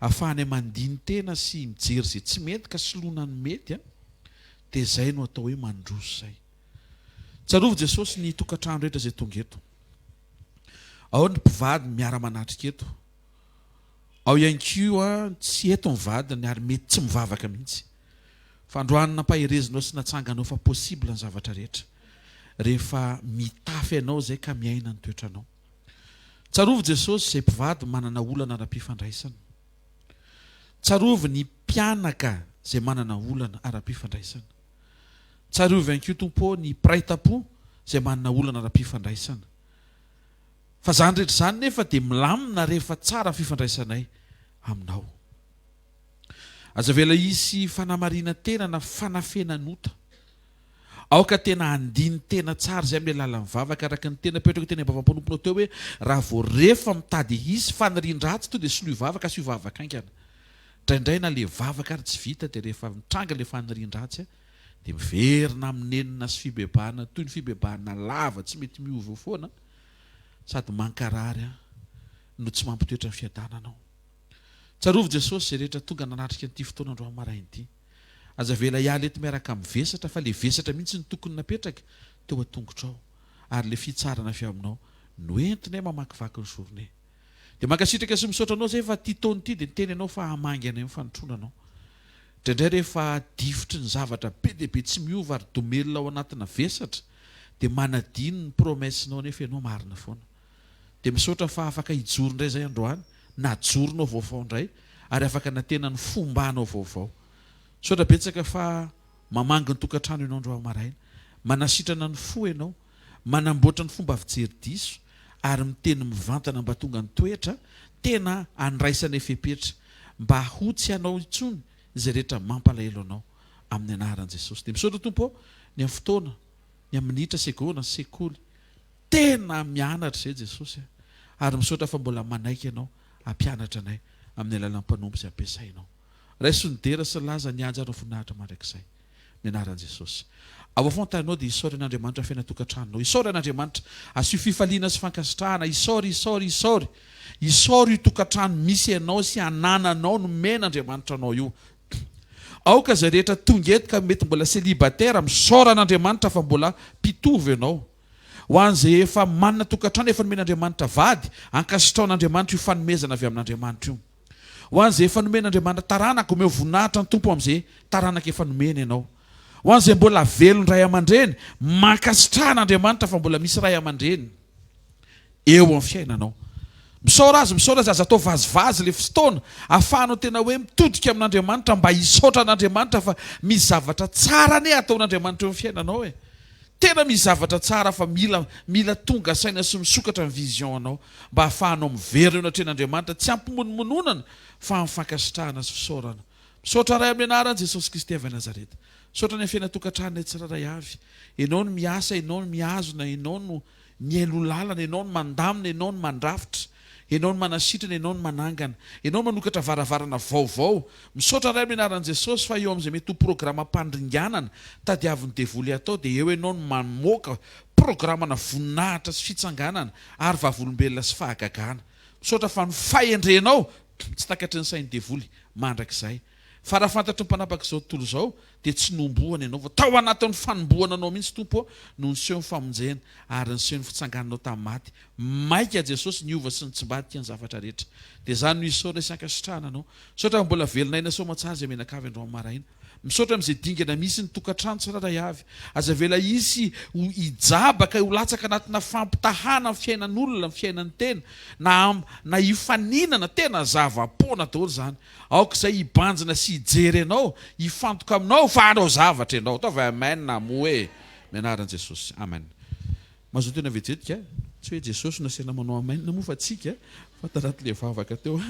ahafahanay mandiny tena sy mijery izay tsy mety ka soloana ny mety dia izay no atao hoe mandroso izay tsarovo Jesosy ny tokantrano rehetra izay tonga eto ao ny mpivady miara-manatrika eto ao ihany koa tsy eto mivadiny ary mety tsy mivavaka mihitsy fa androany nampaherezinao sy natsanganao fa possible ny zavatra rehetra rehefa mitafy ianao izay ka miaina ny toetranao tsarovo Jesosy izay mpivady manana olana ara-pifandraisana tsarovo ny mpianaka izay manana olana ara-pifandraisana tsarovo ihany koa tompo ny praitapo izay manana olana ara-pifandraisana fa zany rehetra zany nefa dia milamina rehefa tsara fifandraisanay aminao aza vela isy fanamarina tena na fanafenanota aoka tena andiny tena tsara izay amin'ilay lala mivavaka araka ny tena petraka tena bavampanomponao teo hoe raha vao rehefa mitady hisy fanirian-dratsy to dia solo ivavaka sy ivavaka aingana indraindray na le vavaka ary tsy vita dia rehefa mitranga le fanirian-dratsy dia miverina amin'enina sy fibebahana toy ny fibebahana lava tsy mety miova foana sady mankarary no tsy mampitoetra ny fiadananao tsarovo Jesosy izay rehetra tonga nanatrika an'ity fotoana andro maraina ity aza vela hiala eto miaraka amin'ny vesatra fa le vesatra mihitsy ny tokony napetraka teo a-tongotrao ary le fitsarana avy aminao no entinay mamakivaky ny journée dia mankasitraka sy misaotra anao zay fa ty taony ity dia niteny ianao fa hamangy anay amin'ny fanotronanao indraindray rehefa difotry ny zavatra be dia be tsy miova ary domelona ao anatina vesatra dia manadino ny promessinao nefa ianao marina foana dia misaotra fa afaka hijoro indray zay androany na joronao vaovao indray ary afaka natena ny fombanao vaovao. Misaotra betsaka fa mamangy ny tokantrano ianao androany maraina, manasitrana ny fo ianao, manamboatra ny fomba fijery diso ary miteny mivantana mba tonga ny toetra tena andraisana efepetra mba ho tsy anao intsony izay rehetra mampalahelo anao amin'ny anaran'i Jesosy. Dia misaotra Tompo ny amin'ny fotoana, ny amin'ny minitra segona, sekoly tena mianatra izay Jesosy, ary misaotra fa mbola manaiky ianao hampianatra anay amin'ny alalan'ny mpanompo izay ampiasainao. Raisonidera sy laza ny anja anao voninahitra mandrakizay ny anaran'i Jesosy. Avao fontanao dia isaory an'Andriamanitra fiaina tokantranonao, isaory an'Andriamanitra asio fifaliana sy fankasitrahana, isaory io tokantrano misy ianao sy anananao no men'Andriamanitra anao io. Aoka zay rehetra tonga eto ka mety mbola célibataire, misaora an'Andriamanitra fa mbola mpitovy ianao. Ho an'izay efa manana tokantrano efa nomen'Andriamanitra vady, ankasitraon'Andriamanitra io fanomezana avy amin'Andriamanitra io. Ho an'izay efa nomen'Andriamanitra taranaka, omeo voninahitra ny Tompo amin'izay taranaka efa nomena ianao. Ho an'izay mbola velony ray aman-dreny, mankasitrahan'Andriamanitra fa mbola misy ray aman-dreny eo amin'ny fiainanao. Misaora azy aza atao vazivazy le fotoana ahafahanao tena hoe mitodika amin'Andriamanitra mba hisaotra an'Andriamanitra fa misy zavatra tsara ne ataon'Andriamanitra eo amin'ny fiainanao e. Tena misy zavatra tsara fa mila tonga saina sy misokatra ny vision anao mba ahafahanao miverina eo anatrehan'Andriamanitra tsy ampimonomononana fa mifankasitrahana sy fisaorana. Misaotra ray amin'ny anaran'i Jesosy Kristy avy Nazareta. Misaotra ny fiaina tokantranonay tsiraray avy. Ianao no miasa, ianao no miazona, ianao no mihailo lalana, ianao no mandamina, ianao no mandrafitra, ianao no manasitrana, ianao no manangana, ianao no manokatra varavarana vaovao. Misaotra ray amin'ny anaran'i Jesosy fa eo amin'izay mety ho programa mpandringanana tadiavin'ny devoly atao dia eo ianao no mamoaka programana voninahitra sy fitsanganana ary vavolombelona sy fahagagana. Misaotra fa ny fahendrenao tsy takatry ny sain'ny devoly mandrakizay. Fa raha fantatry ny mpanapaka izao tontolo izao dia tsy nombohana ianao, tao anatin'ny fanombohana anao mihitsy Tompo no niseho ny famonjena ary niseho ny fitsangananao tamin'ny maty. Maika Jesosy niova sy ny tsimbadika ny zavatra rehetra. Dia izany no isaotra sy ankasitrahana anao. Misaotra mbola velonaina soamantsara izay menakavy androany maraina. Misaotra amin'izay dingana misy ny tokantrano tsiraray avy. Aza vela isy hijabaka ho latsaka anatina fampitahana ny fiainan'olona, ny fiainan'ny tena na hifaninana tena zava-pona daholo izany. Aoka izay hibanjina sy hijery ianao, hifantoka aminao fa anao zavatra ianao. Ataovy amen na moe anaran'i Jesosy. Amen. Mazoto tena vejetika tsy hoe Jesosy nasiana manao amen na moa fa tsika fa tanaty le vavaka teo.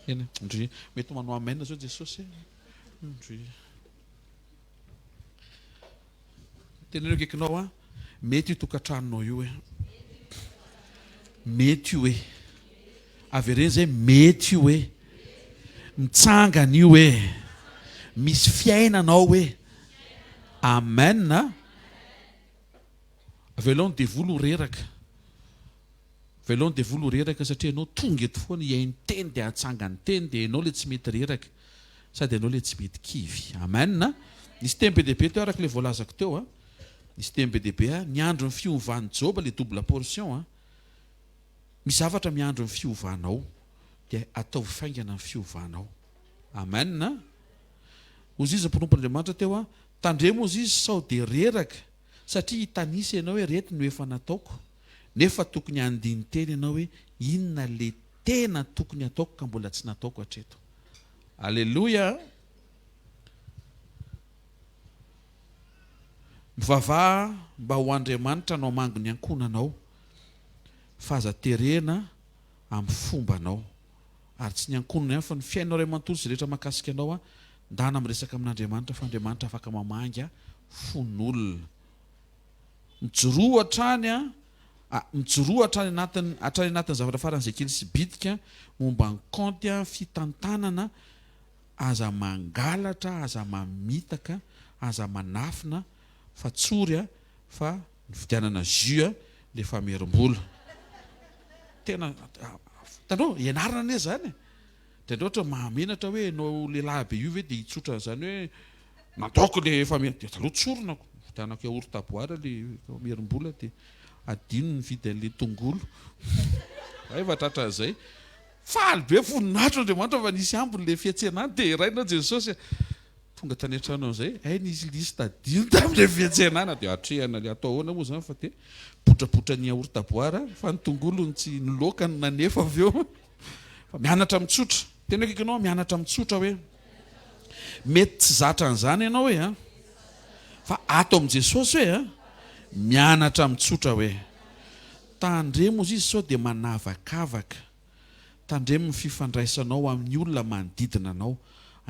Ena ndry mety manao amen zao Jesosy. Tenenao kekinao mety io tokantranonao io mety io avy reny zay mety io mitsangana io misy fiainanao amen na avelao ny devolo reraka, avelao ny devolo reraka satria ianao tonga eto foana iainy teny dia atsangany teny dia ianao le tsy mety reraka sady ianao le tsy mety kivy. Amen na nisy teny be dehibe teo araka le voalazako teo nisy teny be dehibe ny andro ny fiovan'ny Joba le double portion misy zavatra miandro ny fiovanao dia atao faingana ny fiovanao. Amen na ozy izy mpirompon'Andriamanitra teo tandremo ozy izy sao dia reraka satria hitanisa ianao hoe rety no efa nataoko nefa tokony andiny teny ianao hoe inona le tena tokony ataoko ka mbola tsy nataoko hatreto. Alleluia. Mivavaha mba ho Andriamanitra anao mango ny ankonanao fa aza terena amin'ny fombanao ary tsy ny ankonana ihany fa ny fiainao ray manontolo sy rehetra mahakasika anao ndana miresaka amin'Andriamanitra fa Andriamanitra afaka mamanga fon'olona. Mijoroa hatrany anatin'ny zavatra faran'izay kely sy bitika momba ny kaonty fitantanana aza mangalatra, aza mamitaka, aza manafina fa tsory fa ny fidianana jus le famerim-bola. Tena tanao ianarana ane zany dia ohatra mahamenatra hoe no lehilahy be io ve dia hitsotra zany hoe nataoko le famerim-bola taloha tsorona vidianako yaourt taboara le famerim-bola dia adino ny vidy an'le tongolo efa tratra zay faly be voninahitra Andriamanitra fa nisy ambiny le fiantsenany dia iraina Jesosy tonga tany an-trano zay nisy tadiny tamin'ilay fiantsenana dia atrehana le atao ahoana moa zany fa te potrapotra ny aortaboara fa ny tongolony tsy nilokany nanefa avy eo fa mianatra mitsotra tena kaikanao mianatra mitsotra hoe mety tsy zatra an'izany ianao hoe fa ato amin'i Jesosy hoe mianatra mitsotra hoe tandremo izy sao dia manavakavaka tandremo ny fifandraisanao amin'ny olona manodidina anao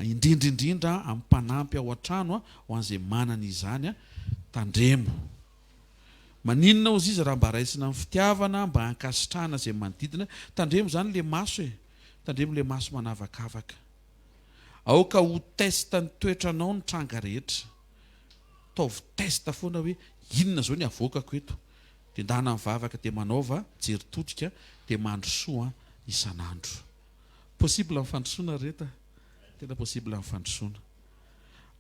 indrindrindrindra amin'ny mpanampy ao an-trano ho an'izay manana izany tandremo maninona ozy izy raha mba raisina amin'ny fitiavana mba hankasitrahana izay manodidina tandremo zany le maso tandremo le maso manavakavaka aoka ho testa ny toetranao ny tranga rehetra taovy testa foana hoe inona zao ny avoakako eto dia ndana mivavaka dia manaova jeritodika dia mandrosoa isan'andro possible amin'ny fandrosoana reta tena possible amin'ny fandrosoana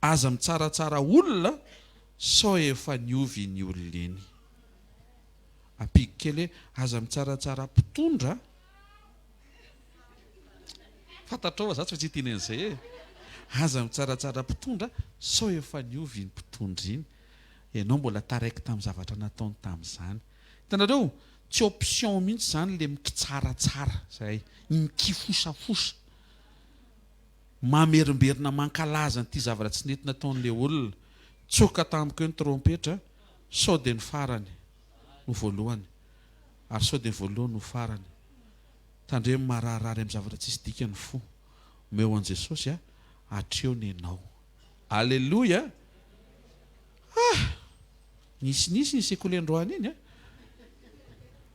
aza mitsaratsara olona sao efa niovy ny olona eny apigy kely aza mitsaratsara mpitondra fantatrao za tsy fa tsy teny an'izay aza mitsaratsara mpitondra sao efa niovy ny mpitondra iny ianao mbola taraiky tamin'ny zavatra nataony tamin'izany hitanareo tsy option mihitsy zany le mikitsaratsara zay mikifosafosa mamerimberina mankalaza nyity zavatra tsy nety nataon'le olona tsoka tamiko ny trompetra sao dia ny farany no voalohany ary sao dia ny voalohany no farany tandremo mararirary amin'ny zavatra tsisy dikany fo meo an' Jesosy atreo ny anao alleloia nisy ny sekoly androany iny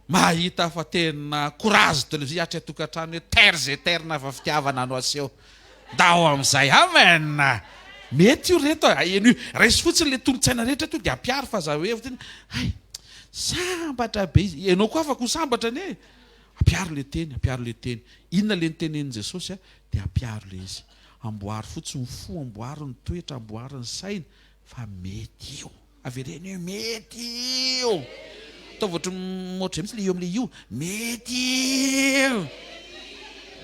mahita fa tena courage televizia atry atokantrano hoe terre zay terre na fa fitiavana anao aseho dao amin'izay amen mety io reto eno raisy fotsiny le tolotsaina rehetra to dia ampiary fa za hoe ay sambatra be izy ianao koa afaka ho sambatra ane ampiary le teny inona le nitenen'i Jesosy dia ampiary le izy amboary fotsiny fo amboary ny toetra amboary ny saina fa mety io avereny hoe mety io atao voatra moatra mitsy le io amin'le io mety io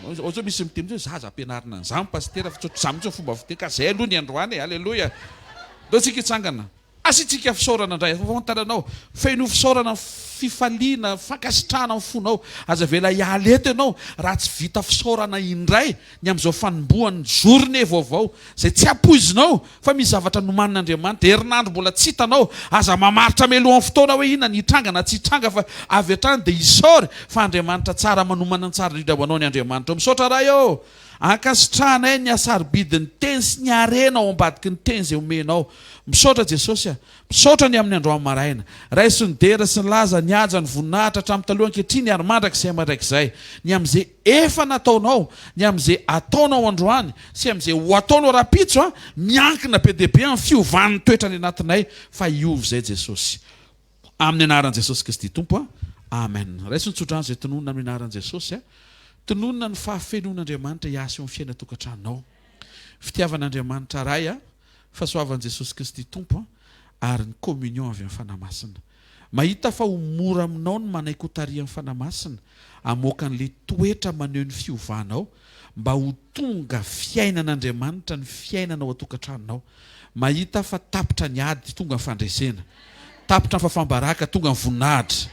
ohatry misy miteny hoe zaza ampianarina an'izany pastera fa tsotra za mitsy fomba fiteny ka zay aloha ny androany alleloia dao tsika hitsangana asitsika fisaorana indray fantaranao feno fisaorana fifaliana fankasitrahana amin'ny fonao aza vela hialeto ianao raha tsy vita fisaorana indray ny amin'izao fanombohan'ny journée vaovao zay tsy ampoizinao fa misy zavatra nomanin'Andriamanitra herinandro mbola tsy hitanao aza mamaritra melohan'ny fotoana hoe inona ny hitranga na tsy hitranga fa avy hatrany dia hisaory fa Andriamanitra tsara manomana ny tsara indrindra ho anao ny Andriamanitra misaotra raha eo ankasitrahanay ny asaribidiny teny sy ny arena ao ambadiky ny teny zay omenao misaotra Jesosy misaotra ny amin'ny androany maraina raisy ny dera sy ny laza ny aja ny voninahitra hatramin'ny taloha ankehitriny ary mandrakizay mandrakizay ny amin'izay efa nataonao ny amin'izay ataonao androany sy amin'izay ho ataonao rapitso miankina be dia be amin'ny fiovan'ny toetrany anatinay fa iovy zay Jesosy amin'ny anaran'i Jesosy Kristy tompo amen raisy ny tsodrano zay tononona amin'ny anaran'i Jesosy tononona ny fahafenon'Andriamanitra hiasa eo amin'ny fiaina tokantranonao fitiavan'Andriamanitra ray fahasoavan'i Jesosy Kristy tompo ary ny communion avy amin'ny fanamasina mahita fa ho mora aminao ny manaiky ho taria amin'ny fanamasina amoaka an'le toetra maneho ny fiovanao mba ho tonga fiainan'Andriamanitra ny fiainanao atokantranonao mahita fa tapitra ny ady tonga ny fandresena tapitra ny fafambaraka tonga ny voninahitra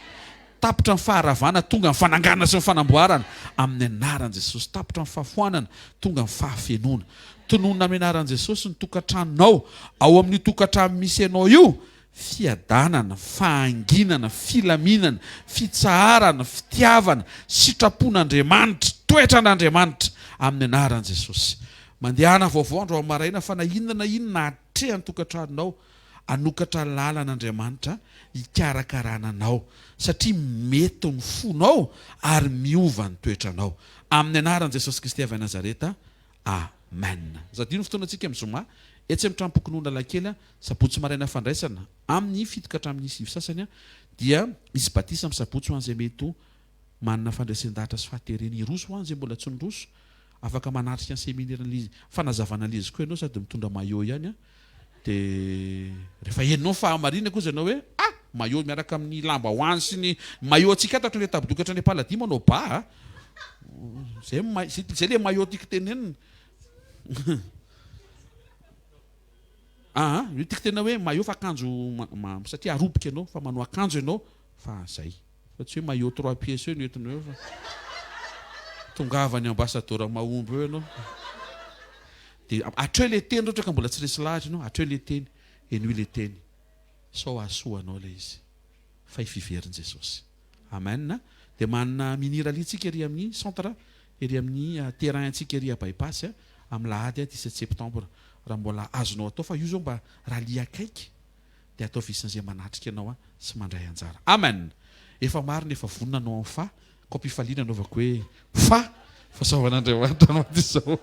tapitra ny faharavana tonga ny fananganana sy ny fanamboarana amin'ny anaran'i Jesosy tapitra ny fahafoanana tonga ny fahafenona tononona amin'ny anaran'i Jesosy ny tokantranonao ao amin'ny tokantrano misy ianao io fiadanana fahanginana filaminana fitsaharana fitiavana sitrapon'Andriamanitra toetran'Andriamanitra amin'ny anaran'i Jesosy mandehana vaovao andro maraina fa na inona atrehany tokantranonao anokatra lalan'Andriamanitra hikarakarana anao satria mety ny fonao ary miova ny toetranao amin'ny anaran'i Jesosy Kristy avy Nazareta amen zadino fotoana antsika mizoma etsy amin'ny trampokinoana lankely sabotsy maraina fandraisana amin'ny fitoka hatramin'ny sivy sasany dia misy batisa amin'ny sabotsy ho an'izay mety manana fandraisan-dahatra sy fahaterena iroso ho an'izay mbola tsy niroso afaka manatrika ny séminaire fanazavana lizy koa ianao sady mitondra maillot ihany dia rehefa enao fahamarina koa ianao hoe maillot miaraka amin'ny lamba hoany sy ny maillot atsika ato hatrany tabodokatra ny paladimo anao ba zay le maillot tiako tenenina io tiako tena hoe maillot fa akanjo satria aroboka ianao fa manao akanjo ianao fa zay fa tsy hoe maillot 3 pièces eo nentinao eo fa tongavany ambassadeur mahomby eo ianao dia atreo le teny ohatra ka mbola tsy resy lahatra ianao atreo le teny enoy le teny sao asoanao le izy fa ifiverin Jesosy amen. Dia manana minira alitsika ery amin'ny centre ery amin'ny terrain antsika ery bypass amin'ny lahady 17 septembre raha mbola azonao atao fa io zao mba raha lia akaiky dia atao visin'izay manatrika ianao sy mandray anjara amen. Efa marina efa vonina anao amin'ny fa ko mpifaliana anaovako hoe fa fahasaovan'Andriamanitra anao izao